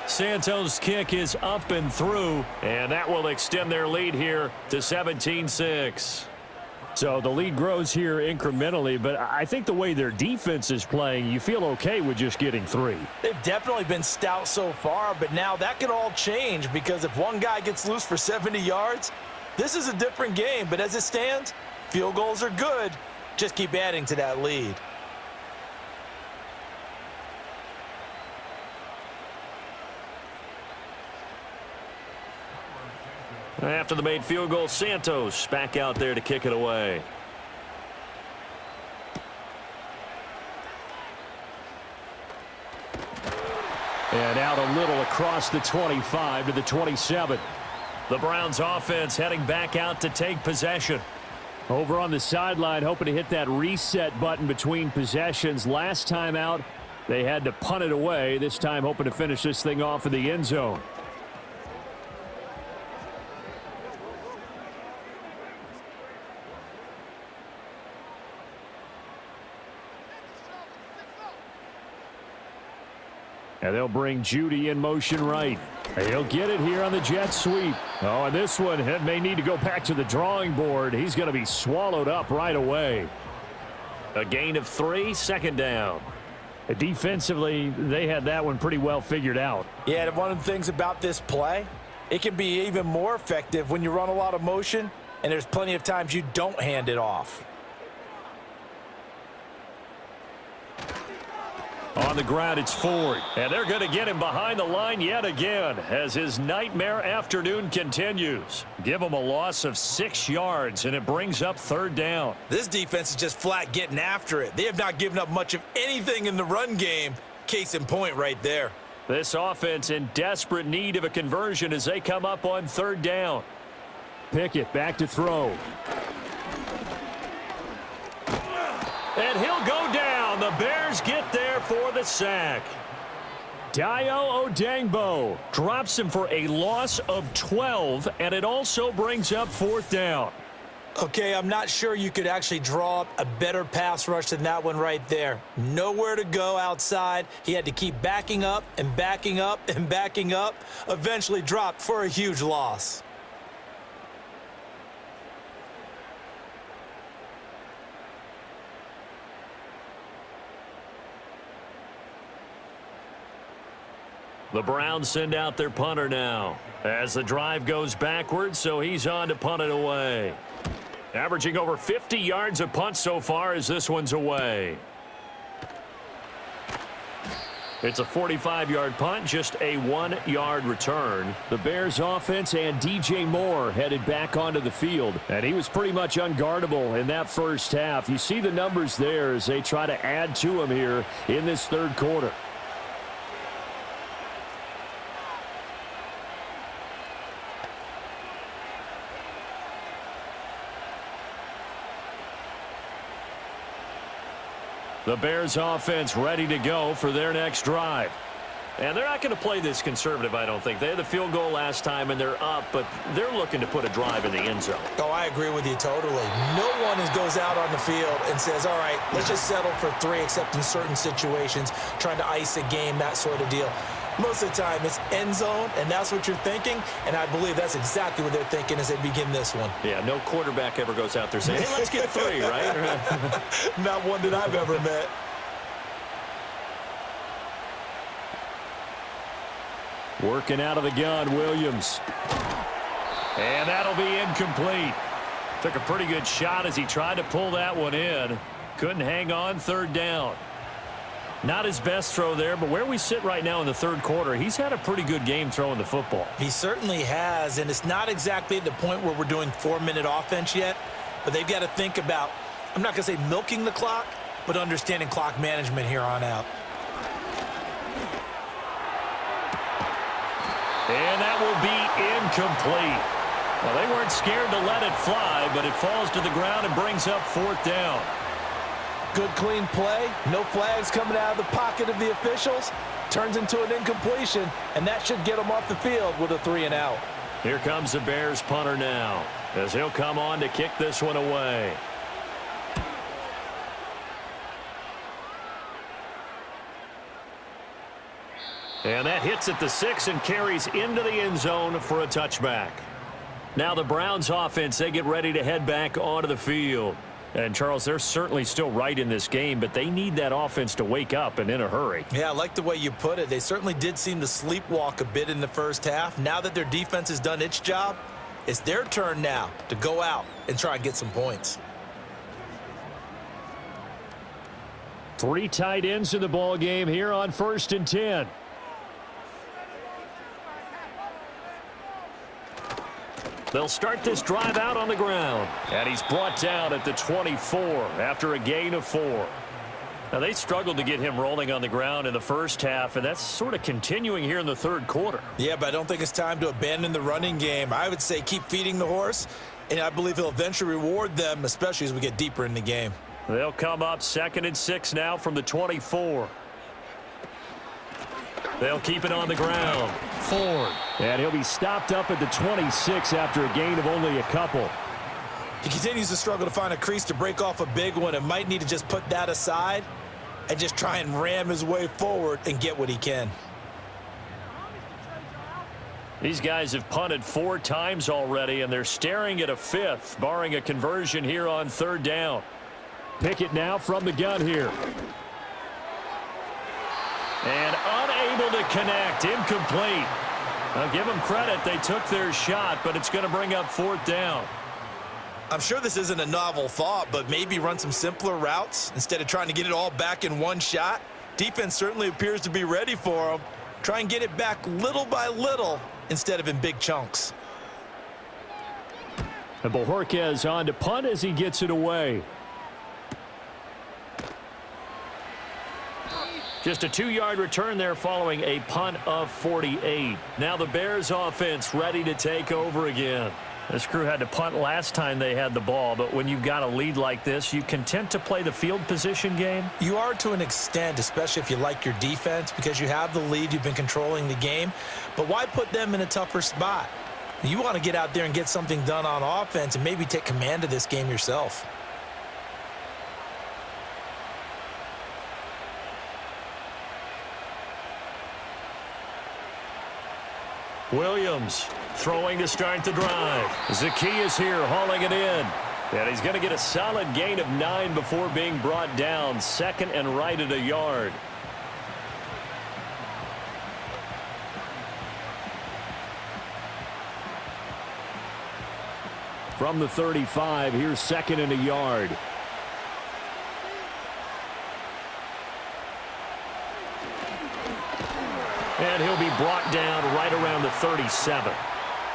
Santos' kick is up and through, and that will extend their lead here to 17-6. So the lead grows here incrementally, but I think the way their defense is playing, you feel okay with just getting 3. They've definitely been stout so far, but now that could all change because if one guy gets loose for 70 yards, this is a different game. But as it stands, field goals are good. Just keep adding to that lead. After the made field goal, Santos back out there to kick it away. And out a little across the 25 to the 27. The Browns offense heading back out to take possession. Over on the sideline, hoping to hit that reset button between possessions. Last time out, they had to punt it away. This time, hoping to finish this thing off in the end zone. And they'll bring Judy in motion right. He'll get it here on the jet sweep. Oh, and this one may need to go back to the drawing board. He's going to be swallowed up right away. A gain of 3, second down. Defensively, they had that one pretty well figured out. Yeah, and one of the things about this play, it can be even more effective when you run a lot of motion, and there's plenty of times you don't hand it off. On the ground, it's Ford. And they're going to get him behind the line yet again as his nightmare afternoon continues. Give him a loss of 6 yards, and it brings up third down. This defense is just flat getting after it. They have not given up much of anything in the run game. Case in point right there. This offense in desperate need of a conversion as they come up on third down. Pickett back to throw. And he'll go down. The Bears get there for the sack. Dayo Odangbo drops him for a loss of 12, and it also brings up fourth down. Okay, I'm not sure you could actually draw up a better pass rush than that one right there. Nowhere to go outside. He had to keep backing up and backing up and backing up. Eventually dropped for a huge loss. The Browns send out their punter now as the drive goes backwards, so he's on to punt it away. Averaging over 50 yards of punt so far as this one's away. It's a 45-yard punt, just a 1-yard return. The Bears offense and DJ Moore headed back onto the field, and he was pretty much unguardable in that first half. You see the numbers there as they try to add to him here in this third quarter. The Bears offense ready to go for their next drive. And they're not going to play this conservative, I don't think. They had the field goal last time, and they're up, but they're looking to put a drive in the end zone. Oh, I agree with you totally. No one goes out on the field and says, all right, let's just settle for 3, except in certain situations, trying to ice a game, that sort of deal. Most of the time, it's end zone, and that's what you're thinking, and I believe that's exactly what they're thinking as they begin this one. Yeah, no quarterback ever goes out there saying, hey, let's get 3, right? Not one that I've ever met. Working out of the gun, Williams. And that'll be incomplete. Took a pretty good shot as he tried to pull that one in. Couldn't hang on, third down. Not his best throw there, but where we sit right now in the third quarter, he's had a pretty good game throwing the football. He certainly has, and it's not exactly at the point where we're doing 4-minute offense yet, but they've got to think about, I'm not going to say milking the clock, but understanding clock management here on out. And that will be incomplete. Well, they weren't scared to let it fly, but it falls to the ground and brings up fourth down. Good, clean play. No flags coming out of the pocket of the officials. Turns into an incompletion, and that should get them off the field with a 3-and-out. Here comes the Bears punter now as he'll come on to kick this one away. And that hits at the 6 and carries into the end zone for a touchback. Now the Browns offense, they get ready to head back onto the field. And, Charles, they're certainly still right in this game, but they need that offense to wake up and in a hurry. Yeah, I like the way you put it. They certainly did seem to sleepwalk a bit in the first half. Now that their defense has done its job, it's their turn now to go out and try and get some points. 3 tight ends in the ball game here on 1st and 10. They'll start this drive out on the ground. And he's brought down at the 24 after a gain of 4. Now, they struggled to get him rolling on the ground in the first half, and that's sort of continuing here in the third quarter. Yeah, but I don't think it's time to abandon the running game. I would say keep feeding the horse, and I believe he'll eventually reward them, especially as we get deeper in the game. They'll come up 2nd and 6 now from the 24. They'll keep it on the ground. Ford. And he'll be stopped up at the 26 after a gain of only a couple. He continues to struggle to find a crease to break off a big one and might need to just put that aside and just try and ram his way forward and get what he can. These guys have punted 4 times already, and they're staring at a 5th, barring a conversion here on 3rd down. Pickett now from the gun here. And unable to connect. Incomplete. I'll give them credit. They took their shot, but it's going to bring up 4th down. I'm sure this isn't a novel thought, but maybe run some simpler routes instead of trying to get it all back in one shot. Defense certainly appears to be ready for them. Try and get it back little by little instead of in big chunks. And Bojorquez on to punt as he gets it away. Just a 2-yard return there following a punt of 48. Now the Bears offense ready to take over again. This crew had to punt last time they had the ball, but when you've got a lead like this, you content to play the field position game? You are to an extent, especially if you like your defense, because you have the lead, you've been controlling the game. But why put them in a tougher spot? You want to get out there and get something done on offense and maybe take command of this game yourself. Williams throwing to start the drive. Zacchaeus here hauling it in. And he's going to get a solid gain of 9 before being brought down. 2nd and right at a yard. From the 35, here's 2nd and a yard. And he'll be brought down right around the 37.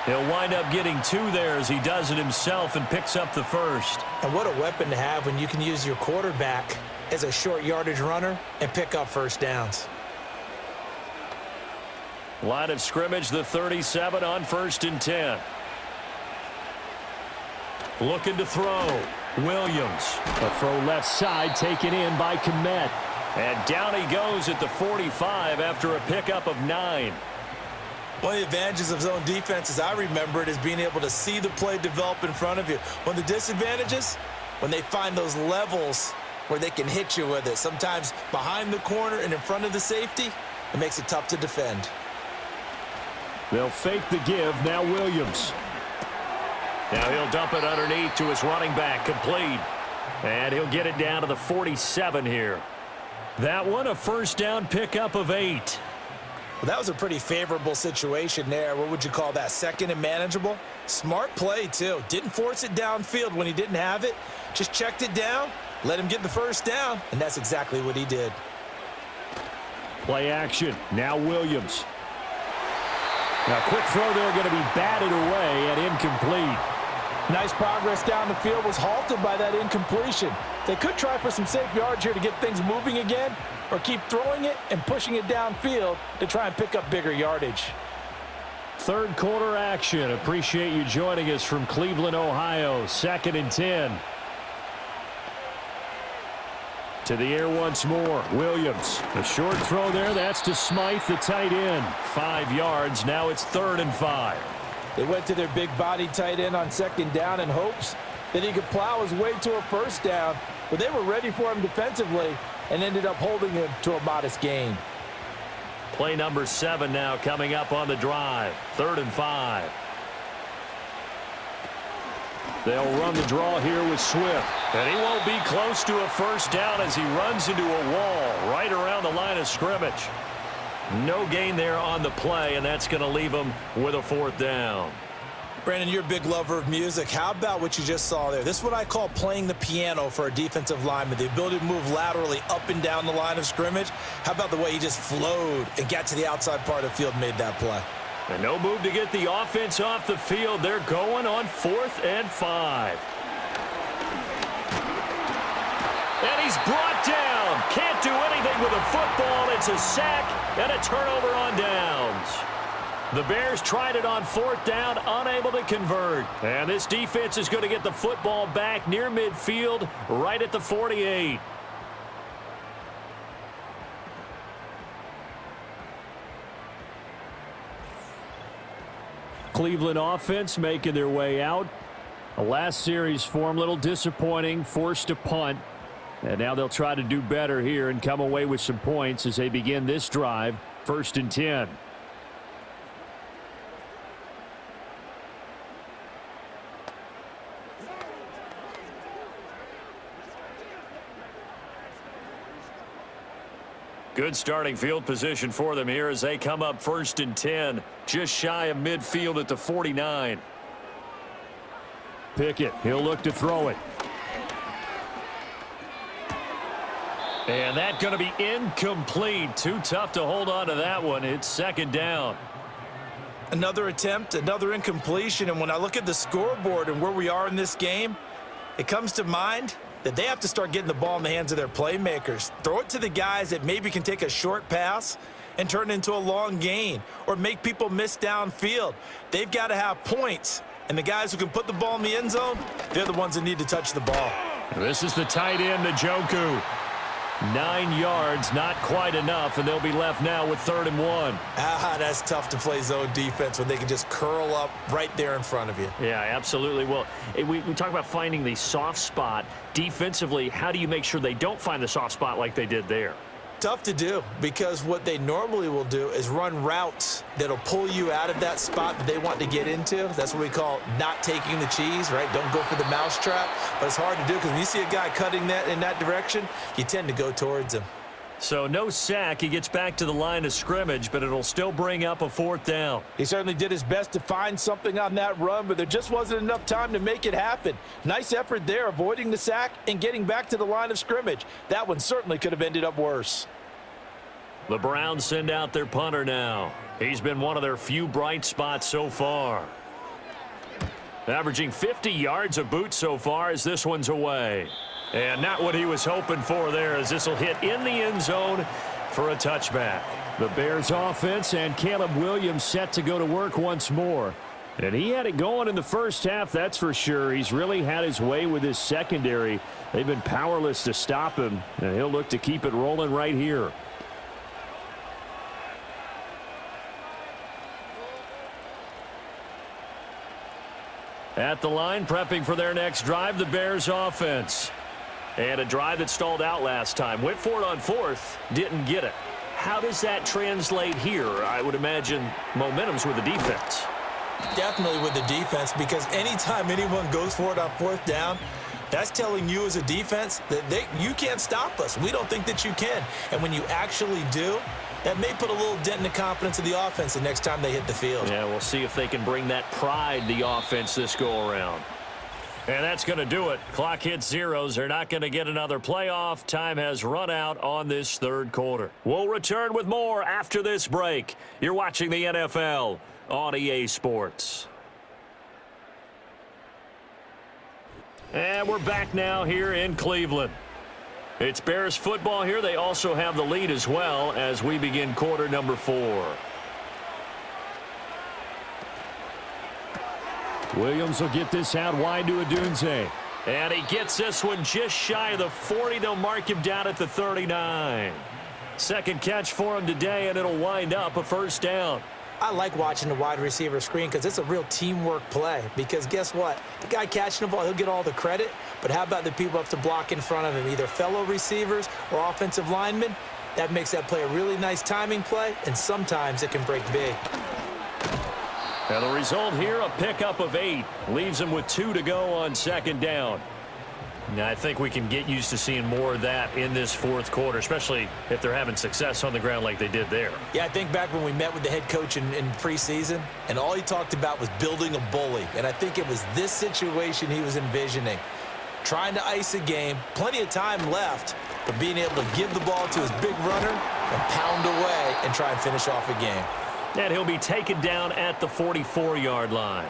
He'll wind up getting 2 there as he does it himself and picks up the 1st. And what a weapon to have when you can use your quarterback as a short yardage runner and pick up first downs. Line of scrimmage, the 37 on 1st and 10. Looking to throw. Williams. A throw left side taken in by Komet. And down he goes at the 45 after a pickup of 9. One of the advantages of zone defense, as I remember it, is being able to see the play develop in front of you. One of the disadvantages, when they find those levels where they can hit you with it, sometimes behind the corner and in front of the safety, it makes it tough to defend. They'll fake the give. Now Williams. Now he'll dump it underneath to his running back, complete. And he'll get it down to the 47 here. That one, a first down pickup of 8. Well, that was a pretty favorable situation there. What would you call that? 2nd and manageable? Smart play, too. Didn't force it downfield when he didn't have it. Just checked it down, let him get the first down, and that's exactly what he did. Play action. Now Williams. Now quick throw there, going to be batted away and incomplete. Nice progress down the field, was halted by that incompletion. They could try for some safe yards here to get things moving again, or keep throwing it and pushing it downfield to try and pick up bigger yardage. Third quarter action. Appreciate you joining us from Cleveland, Ohio. 2nd and 10. To the air once more. Williams. A short throw there. That's to Smythe, the tight end. 5 yards. Now it's 3rd and 5. They went to their big body tight end on 2nd down in hopes that he could plow his way to a first down, but they were ready for him defensively and ended up holding him to a modest gain. Play number 7 now coming up on the drive. 3rd and 5. They'll run the draw here with Swift. And he won't be close to a first down as he runs into a wall right around the line of scrimmage. No gain there on the play, and that's going to leave him with a 4th down. Brandon, you're a big lover of music. How about what you just saw there? This is what I call playing the piano for a defensive lineman, the ability to move laterally up and down the line of scrimmage. How about the way he just flowed and got to the outside part of the field and made that play? And no move to get the offense off the field. They're going on 4th and 5. And he's brought down come. Can't do anything with the football. It's a sack and a turnover on downs. The Bears tried it on 4th down, unable to convert. And this defense is going to get the football back near midfield, right at the 48. Cleveland offense making their way out. The last series form, a little disappointing, forced to punt. And now they'll try to do better here and come away with some points as they begin this drive, 1st and 10. Good starting field position for them here as they come up 1st and 10, just shy of midfield at the 49. Pickett, he'll look to throw it. And that's going to be incomplete. Too tough to hold on to that one. It's 2nd down. Another attempt, another incompletion, and when I look at the scoreboard and where we are in this game, it comes to mind that they have to start getting the ball in the hands of their playmakers. Throw it to the guys that maybe can take a short pass and turn it into a long gain or make people miss downfield. They've got to have points, and the guys who can put the ball in the end zone, they're the ones that need to touch the ball. This is the tight end, Njoku. 9 yards, not quite enough, and they'll be left now with 3rd and 1. That's tough to play zone defense when they can just curl up right there in front of you. Yeah, absolutely. Well, we talk about finding the soft spot. Defensively, how do you make sure they don't find the soft spot like they did there? Tough to do, because what they normally will do is run routes that'll pull you out of that spot that they want to get into. That's what we call not taking the cheese, right? Don't go for the mousetrap. But it's hard to do because when you see a guy cutting that in that direction, you tend to go towards him. So no sack. He gets back to the line of scrimmage, but it'll still bring up a 4th down. He certainly did his best to find something on that run, but there just wasn't enough time to make it happen. Nice effort there, avoiding the sack and getting back to the line of scrimmage. That one certainly could have ended up worse. The Browns send out their punter now. He's been one of their few bright spots so far. Averaging 50 yards a boot so far as this one's away. And not what he was hoping for there, as this will hit in the end zone for a touchback. The Bears offense and Caleb Williams set to go to work once more. And he had it going in the first half, that's for sure. He's really had his way with his secondary. They've been powerless to stop him, and he'll look to keep it rolling right here. At the line, prepping for their next drive, the Bears offense. And a drive that stalled out last time. Went for it on 4th, didn't get it. How does that translate here? I would imagine momentum's with the defense. Definitely with the defense, because anytime anyone goes for it on 4th down, that's telling you as a defense that you can't stop us. We don't think that you can. And when you actually do, that may put a little dent in the confidence of the offense the next time they hit the field. Yeah, we'll see if they can bring that pride, the offense, this go-around. And that's going to do it. Clock hits zeros. They're not going to get another playoff. Time has run out on this 3rd quarter. We'll return with more after this break. You're watching the NFL on EA Sports. And we're back now here in Cleveland. It's Bears football here. They also have the lead as well as we begin quarter number 4. Williams will get this out wide to Odunze. And he gets this one just shy of the 40. They'll mark him down at the 39. Second catch for him today, and it'll wind up a 1st down. I like watching the wide receiver screen because it's a real teamwork play. Because guess what? The guy catching the ball, he'll get all the credit. But how about the people up to block in front of him, either fellow receivers or offensive linemen? That makes that play a really nice timing play, and sometimes it can break big. And the result here, a pickup of 8. Leaves them with 2 to go on 2nd down. Now, I think we can get used to seeing more of that in this 4th quarter, especially if they're having success on the ground like they did there. Yeah, I think back when we met with the head coach in preseason, and all he talked about was building a bully. And I think it was this situation he was envisioning. Trying to ice a game, plenty of time left, but being able to give the ball to his big runner and pound away and try and finish off a game. And he'll be taken down at the 44-yard line.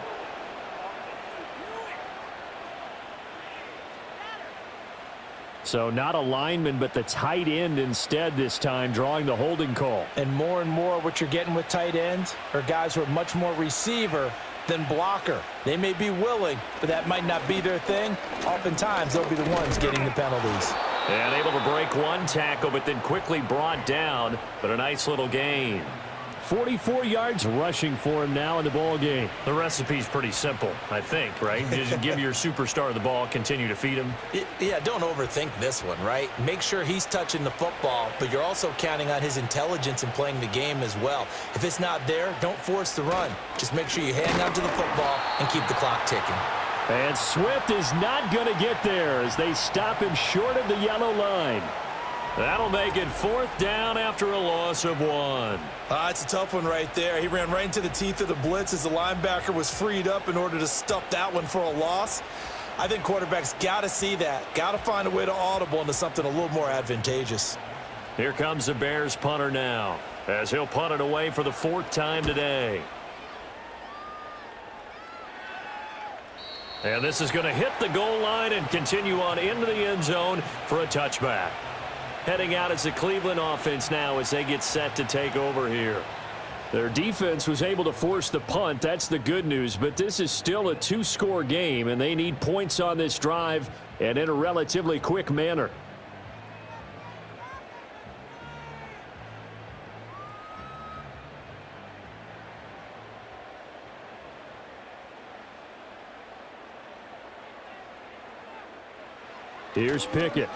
So not a lineman, but the tight end instead this time, drawing the holding call. And more what you're getting with tight ends are guys who are much more receiver than blocker. They may be willing, but that might not be their thing. Oftentimes, they'll be the ones getting the penalties. And able to break one tackle, but then quickly brought down, but a nice little gain. 44 yards rushing for him now in the ball game. The recipe's pretty simple, I think, right? Just give your superstar the ball, continue to feed him. Yeah, don't overthink this one, right? Make sure he's touching the football, but you're also counting on his intelligence in playing the game as well. If it's not there, don't force the run. Just make sure you hang on to the football and keep the clock ticking. And Swift is not going to get there as they stop him short of the yellow line. That'll make it 4th down after a loss of 1. It's a tough one right there. He ran right into the teeth of the blitz as the linebacker was freed up in order to stuff that one for a loss. I think quarterbacks got to see that. Got to find a way to audible into something a little more advantageous. Here comes the Bears punter now, as he'll punt it away for the 4th time today. And this is going to hit the goal line and continue on into the end zone for a touchback. Heading out as the Cleveland offense now as they get set to take over here. Their defense was able to force the punt. That's the good news, but this is still a 2-score game, and they need points on this drive and in a relatively quick manner. Here's Pickett.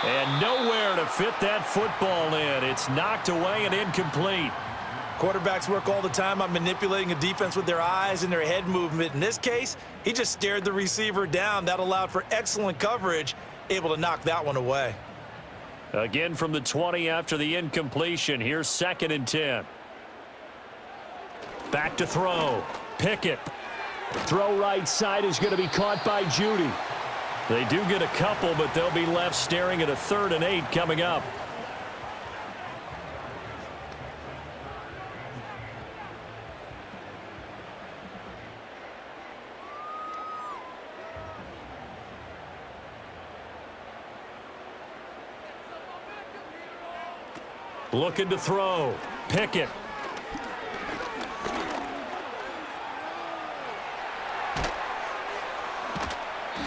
And nowhere to fit that football in. It's knocked away and incomplete. Quarterbacks work all the time on manipulating a defense with their eyes and their head movement. In this case, he just stared the receiver down. That allowed for excellent coverage, able to knock that one away. Again from the 20 after the incompletion. Here's 2nd and 10. Back to throw. Pickett. Throw right side is going to be caught by Judy. They do get a couple, but they'll be left staring at a 3rd and 8 coming up. Looking to throw. Pickett.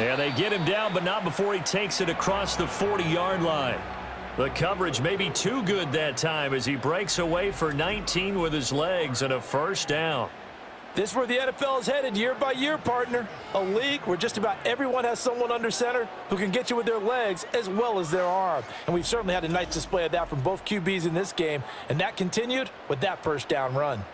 And they get him down, but not before he takes it across the 40-yard line. The coverage may be too good that time as he breaks away for 19 with his legs and a 1st down. This is where the NFL is headed year by year, partner. A league where just about everyone has someone under center who can get you with their legs as well as their arm. And we've certainly had a nice display of that from both QBs in this game, and that continued with that 1st down run.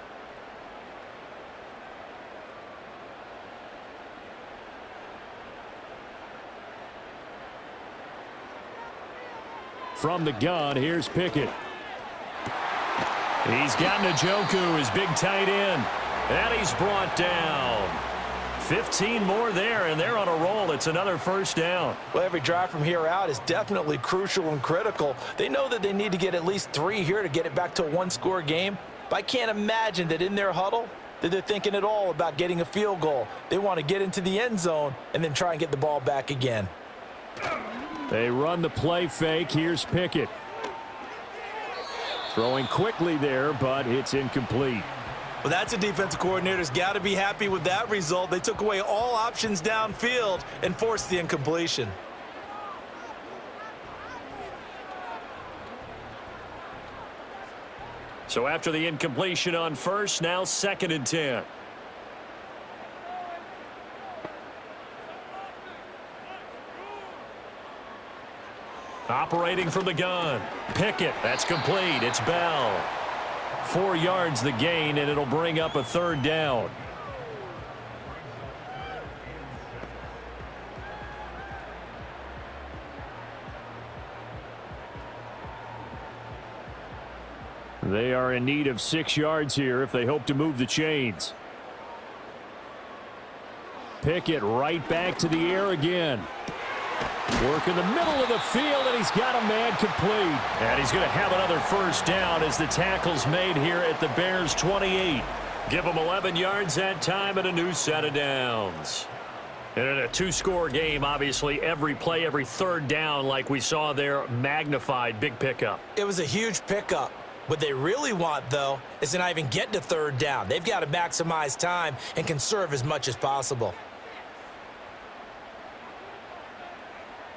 From the gun, here's Pickett. He's got Njoku, his big tight end. And he's brought down. 15 more there, and they're on a roll. It's another 1st down. Well, every drive from here out is definitely crucial and critical. They know that they need to get at least 3 here to get it back to a 1-score game. But I can't imagine that in their huddle that they're thinking at all about getting a field goal. They want to get into the end zone and then try and get the ball back again. They run the play fake. Here's Pickett. Throwing quickly there, but it's incomplete. Well, that's a defensive coordinator's got to be happy with that result. They took away all options downfield and forced the incompletion. So after the incompletion on 1st, now 2nd and 10. Operating from the gun. Pickett. That's complete. It's Bell. 4 yards the gain, and it'll bring up a 3rd down. They are in need of 6 yards here if they hope to move the chains. Pickett right back to the air again. Work in the middle of the field, and he's got a man complete. And he's going to have another 1st down as the tackle's made here at the Bears' 28. Give them 11 yards that time and a new set of downs. And in a two-score game, obviously, every play, every third down, like we saw there, magnified. Big pickup. It was a huge pickup. What they really want, though, is to not even get to third down. They've got to maximize time and conserve as much as possible.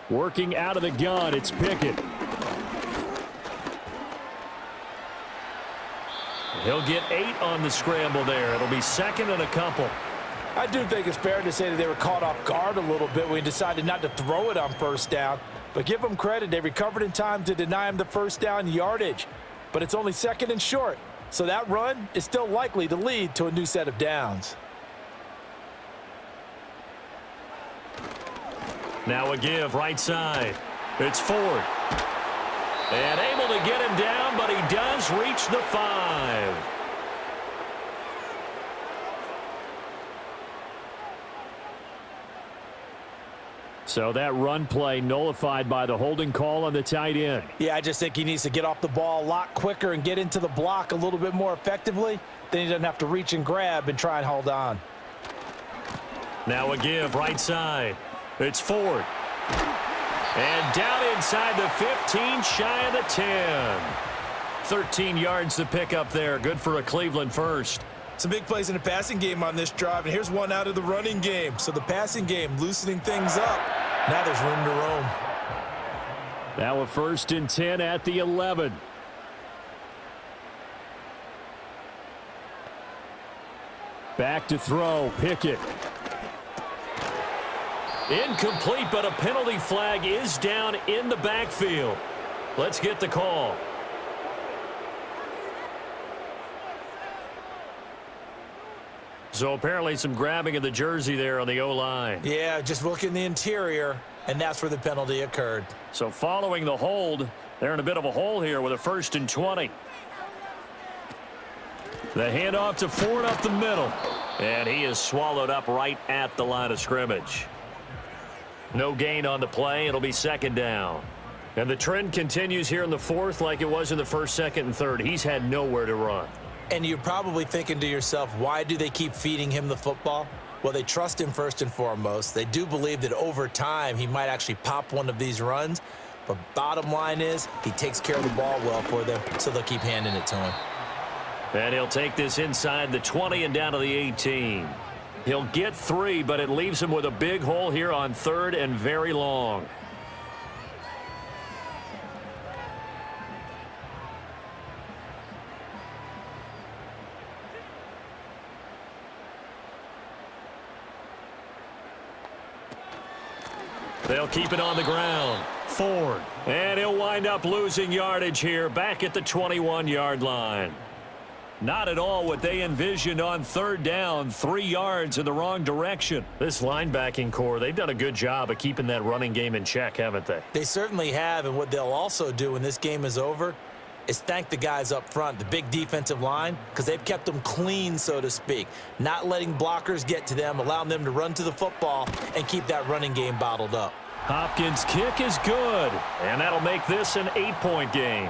Working out of the gun, it's Pickett. He'll get 8 on the scramble there. It'll be second and a couple. I do think it's fair to say that they were caught off guard a little bit when he decided not to throw it on first down. But give them credit. They recovered in time to deny him the first down yardage. But it's only second and short. So that run is still likely to lead to a new set of downs. Now a give right side. It's Ford. And able to get him down, but he does reach the 5. So that run play nullified by the holding call on the tight end. Yeah, I just think he needs to get off the ball a lot quicker and get into the block a little bit more effectively. Then he doesn't have to reach and grab and try and hold on. Now a give right side. It's Ford. And down inside the 15, shy of the 10. 13 yards to pick up there. Good for a Cleveland first. Some big plays in the passing game on this drive, and here's one out of the running game. So the passing game loosening things up. Now there's room to roam. Now a 1st and 10 at the 11. Back to throw, Pickett. Incomplete, but a penalty flag is down in the backfield. Let's get the call. So apparently some grabbing of the jersey there on the O-line. Yeah, just look in the interior, and that's where the penalty occurred. So following the hold, they're in a bit of a hole here with a 1st and 20. The handoff to Ford up the middle. And he is swallowed up right at the line of scrimmage. No gain on the play. It'll be 2nd down. And the trend continues here in the 4th like it was in the 1st, 2nd, and 3rd. He's had nowhere to run. And you're probably thinking to yourself, why do they keep feeding him the football? Well, they trust him first and foremost. They do believe that over time he might actually pop one of these runs. But bottom line is he takes care of the ball well for them, so they'll keep handing it to him. And he'll take this inside the 20 and down to the 18. He'll get 3, but it leaves him with a big hole here on 3rd and very long. They'll keep it on the ground. Ford. And he'll wind up losing yardage here back at the 21-yard line. Not at all what they envisioned on 3rd down. 3 yards in the wrong direction. This linebacking core, they've done a good job of keeping that running game in check, haven't they? They certainly have, and what they'll also do when this game is over is thank the guys up front, the big defensive line, because they've kept them clean, so to speak. Not letting blockers get to them, allowing them to run to the football and keep that running game bottled up. Hopkins' kick is good, and that'll make this an 8-point game.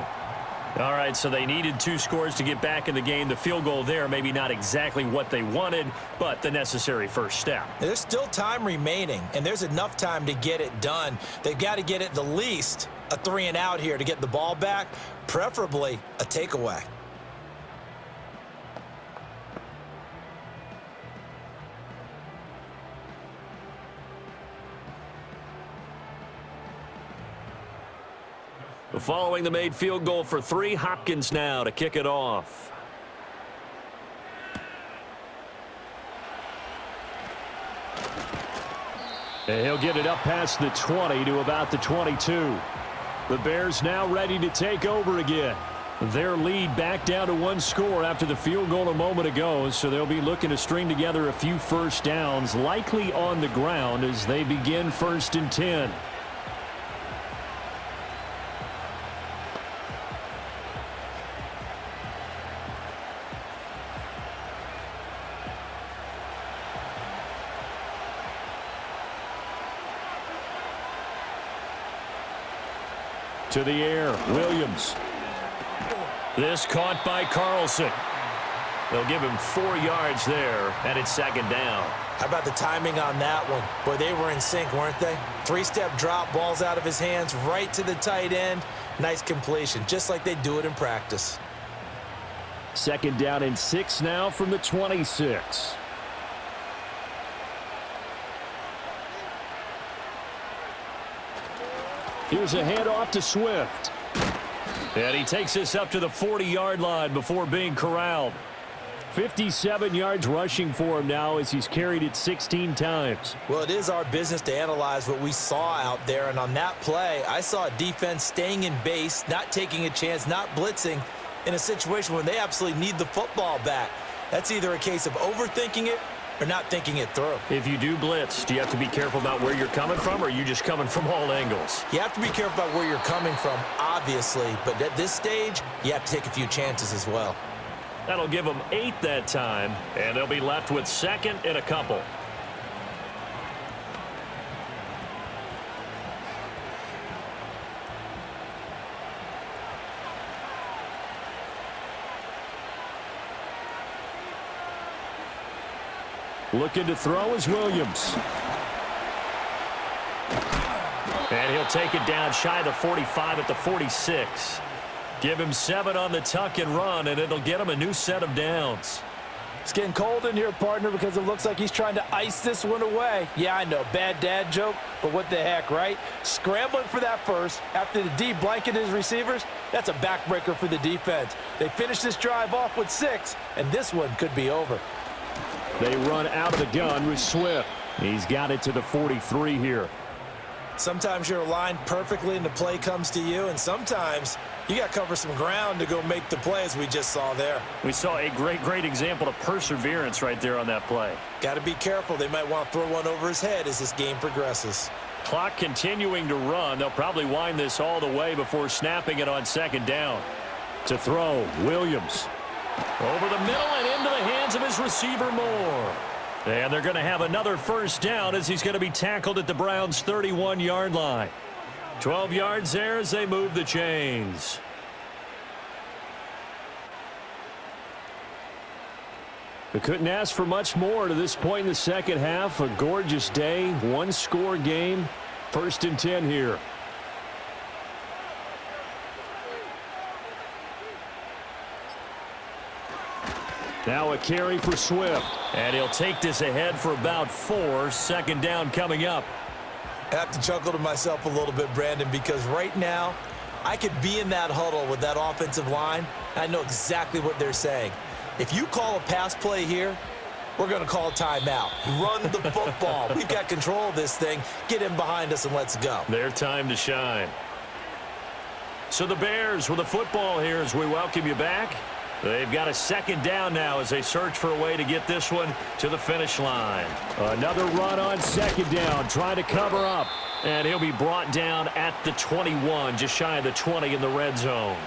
All right, so they needed 2 scores to get back in the game. The field goal there, maybe not exactly what they wanted, but the necessary first step. There's still time remaining, and there's enough time to get it done. They've got to get at the least a 3 and out here to get the ball back, preferably a takeaway. Following the made field goal for 3, Hopkins now to kick it off. And he'll get it up past the 20 to about the 22. The Bears now ready to take over again. Their lead back down to 1 score after the field goal a moment ago, so they'll be looking to string together a few first downs, likely on the ground as they begin 1st and 10. To the air, Williams. This caught by Carlson. They'll give him 4 yards there, and it's second down. How about the timing on that one? Boy, they were in sync, weren't they? 3-step drop, balls out of his hands, right to the tight end. Nice completion, just like they do it in practice. Second down and 6 now from the 26. Here's a handoff to Swift. And he takes this up to the 40-yard line before being corralled. 57 yards rushing for him now as he's carried it 16 times. Well, it is our business to analyze what we saw out there, and on that play, I saw a defense staying in base, not taking a chance, not blitzing in a situation where they absolutely need the football back. That's either a case of overthinking it or not thinking it through. If you do blitz, do you have to be careful about where you're coming from, or are you just coming from all angles? You have to be careful about where you're coming from, obviously, but at this stage, you have to take a few chances as well. That'll give them 8 that time, and they'll be left with second and a couple. Looking to throw is Williams. And he'll take it down shy of the 45 at the 46. Give him 7 on the tuck and run, and it'll get him a new set of downs. It's getting cold in here, partner, because it looks like he's trying to ice this one away. Yeah, I know, bad dad joke, but what the heck, right? Scrambling for that first after the D blanketed his receivers, that's a backbreaker for the defense. They finished this drive off with 6, and this one could be over. They run out of the gun with Swift. He's got it to the 43 here. Sometimes you're aligned perfectly and the play comes to you, and sometimes you got to cover some ground to go make the play, as we just saw there. We saw a great example of perseverance right there on that play. Got to be careful. They might want to throw one over his head as this game progresses. Clock continuing to run. They'll probably wind this all the way before snapping it on second down. To throw, Williams. Over the middle and into the hands of his receiver, Moore. And they're going to have another first down as he's going to be tackled at the Browns' 31-yard line. 12 yards there as they move the chains. We couldn't ask for much more to this point in the second half. A gorgeous day, one-score game. 1st and 10 here. Now a carry for Swift. And he'll take this ahead for about 4. Second down coming up. I have to chuckle to myself a little bit, Brandon, because right now I could be in that huddle with that offensive line. I know exactly what they're saying. If you call a pass play here, we're going to call a timeout. Run the football. We've got control of this thing. Get in behind us and let's go. Their time to shine. So the Bears with the football here as we welcome you back. They've got a second down now as they search for a way to get this one to the finish line. Another run on second down, trying to cover up. And he'll be brought down at the 21, just shy of the 20 in the red zone.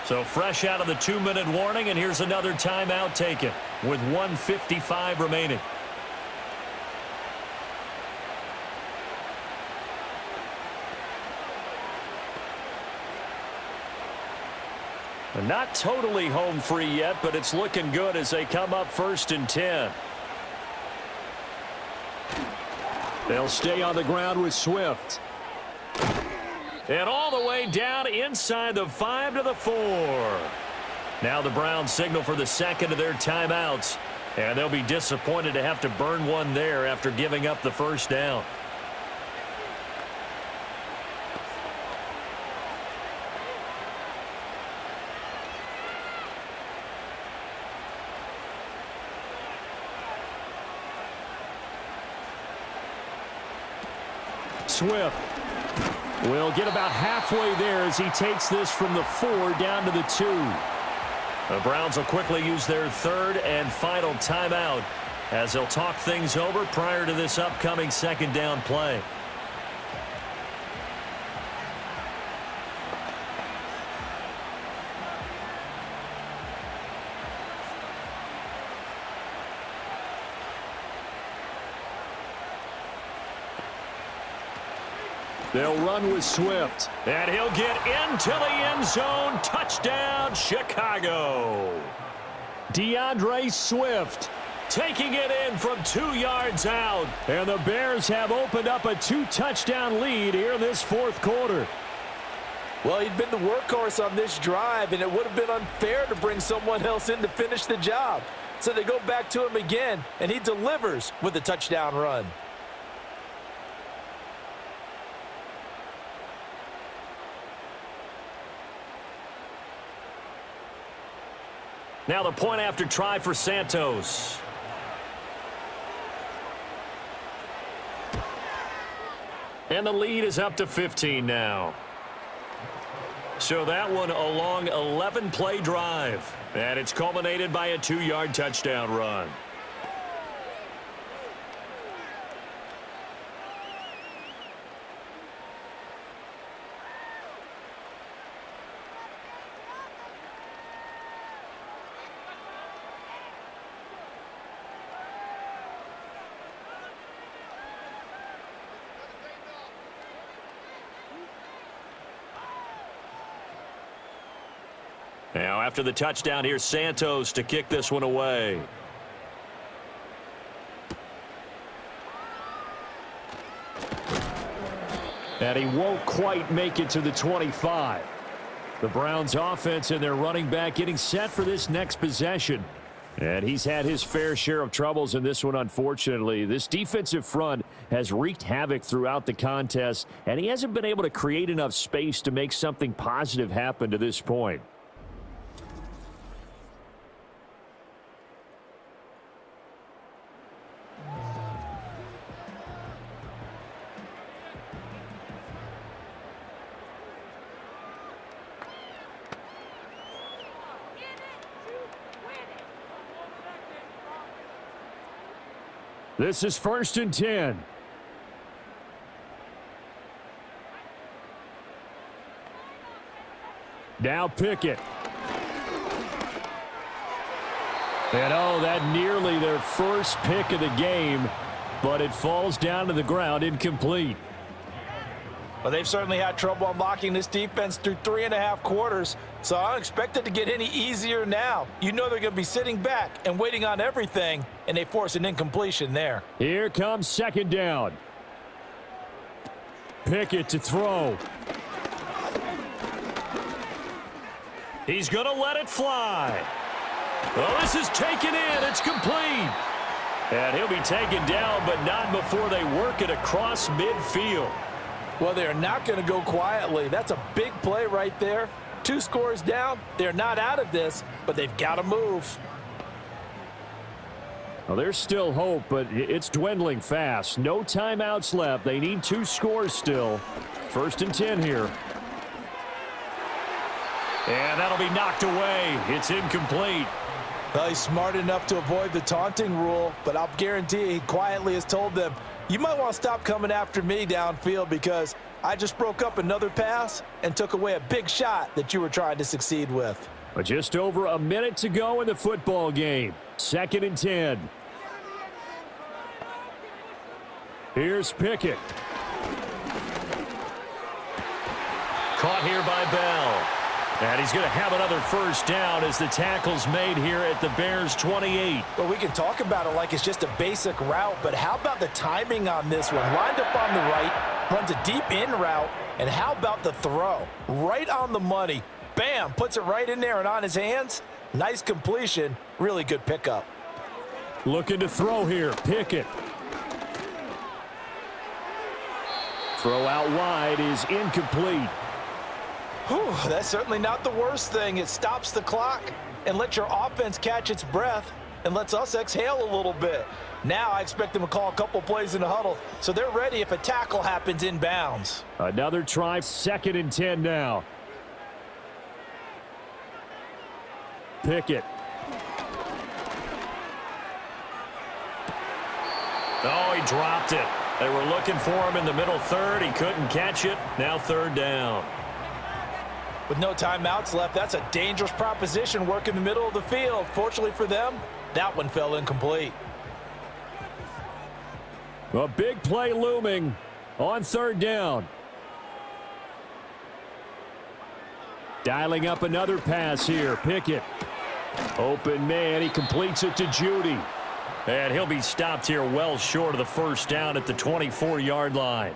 So fresh out of the 2-minute warning, and here's another timeout taken with 1:55 remaining. Not totally home free yet, but it's looking good as they come up 1st and 10. They'll stay on the ground with Swift. And all the way down inside the 5 to the 4. Now the Browns signal for the second of their timeouts. And they'll be disappointed to have to burn one there after giving up the first down. Swift will get about halfway there as he takes this from the 4 down to the 2. The Browns will quickly use their 3rd and final timeout as they'll talk things over prior to this upcoming second down play. They'll run with Swift. And he'll get into the end zone. Touchdown, Chicago. DeAndre Swift taking it in from 2 yards out. And the Bears have opened up a 2-touchdown lead here in this fourth quarter. Well, he'd been the workhorse on this drive, and it would have been unfair to bring someone else in to finish the job. So they go back to him again, and he delivers with a touchdown run. Now the point after try for Santos. And the lead is up to 15 now. So that one a long 11-play drive. And it's culminated by a 2-yard touchdown run. Now, after the touchdown, here's Santos to kick this one away. And he won't quite make it to the 25. The Browns offense and their running back getting set for this next possession. And he's had his fair share of troubles in this one, unfortunately. This defensive front has wreaked havoc throughout the contest, and he hasn't been able to create enough space to make something positive happen to this point. This is 1st and 10. Now Pickett. And oh, that nearly their first pick of the game, but it falls down to the ground incomplete. Well, they've certainly had trouble unlocking this defense through 3.5 quarters, so I don't expect it to get any easier now. You know they're going to be sitting back and waiting on everything, and they force an incompletion there. Here comes 2nd down. Pickett to throw. He's going to let it fly. Well, this is taken in. It's complete. And he'll be taken down, but not before they work it across midfield. Well, they're not going to go quietly. That's a big play right there. 2 scores down. They're not out of this, but they've got to move. Well, there's still hope, but it's dwindling fast. No timeouts left. They need 2 scores still. 1st and 10 here. And that'll be knocked away. It's incomplete. Well, he's smart enough to avoid the taunting rule, but I'll guarantee he quietly has told them, you might want to stop coming after me downfield because I just broke up another pass and took away a big shot that you were trying to succeed with. But just over a minute to go in the football game. 2nd and 10. Here's Pickett. Caught here by Bell. And he's going to have another 1st down as the tackle's made here at the Bears' 28. Well, we can talk about it like it's just a basic route, but how about the timing on this one? Lined up on the right, runs a deep in route, and how about the throw? Right on the money. Bam, puts it right in there and on his hands. Nice completion, really good pickup. Looking to throw here, Pickett. Throw out wide is incomplete. Whew, that's certainly not the worst thing. It stops the clock and lets your offense catch its breath and lets us exhale a little bit. Now I expect them to call a couple plays in the huddle, so they're ready if a tackle happens inbounds. Another try, 2nd and 10 now. Pickett. Oh, he dropped it. They were looking for him in the middle third. He couldn't catch it. Now 3rd down. With no timeouts left, that's a dangerous proposition, work in the middle of the field. Fortunately for them, that one fell incomplete. A big play looming on 3rd down. Dialing up another pass here, Pickett. Open man, he completes it to Judy. And he'll be stopped here well short of the first down at the 24-yard line.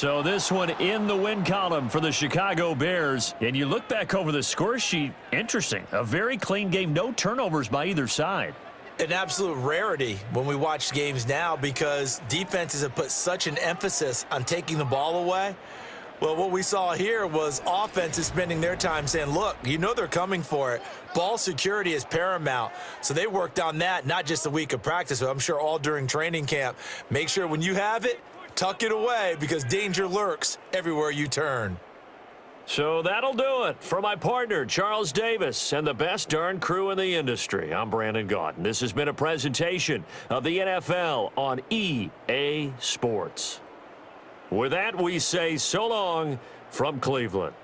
So this one in the win column for the Chicago Bears. And you look back over the score sheet, interesting. A very clean game, no turnovers by either side. An absolute rarity when we watch games now because defenses have put such an emphasis on taking the ball away. Well, what we saw here was offenses spending their time saying, look, you know they're coming for it. Ball security is paramount. So they worked on that, not just a week of practice, but I'm sure all during training camp. Make sure when you have it, tuck it away because danger lurks everywhere you turn. So that'll do it for my partner, Charles Davis, and the best darn crew in the industry. I'm Brandon Gaudin. This has been a presentation of the NFL on EA Sports. With that, we say so long from Cleveland.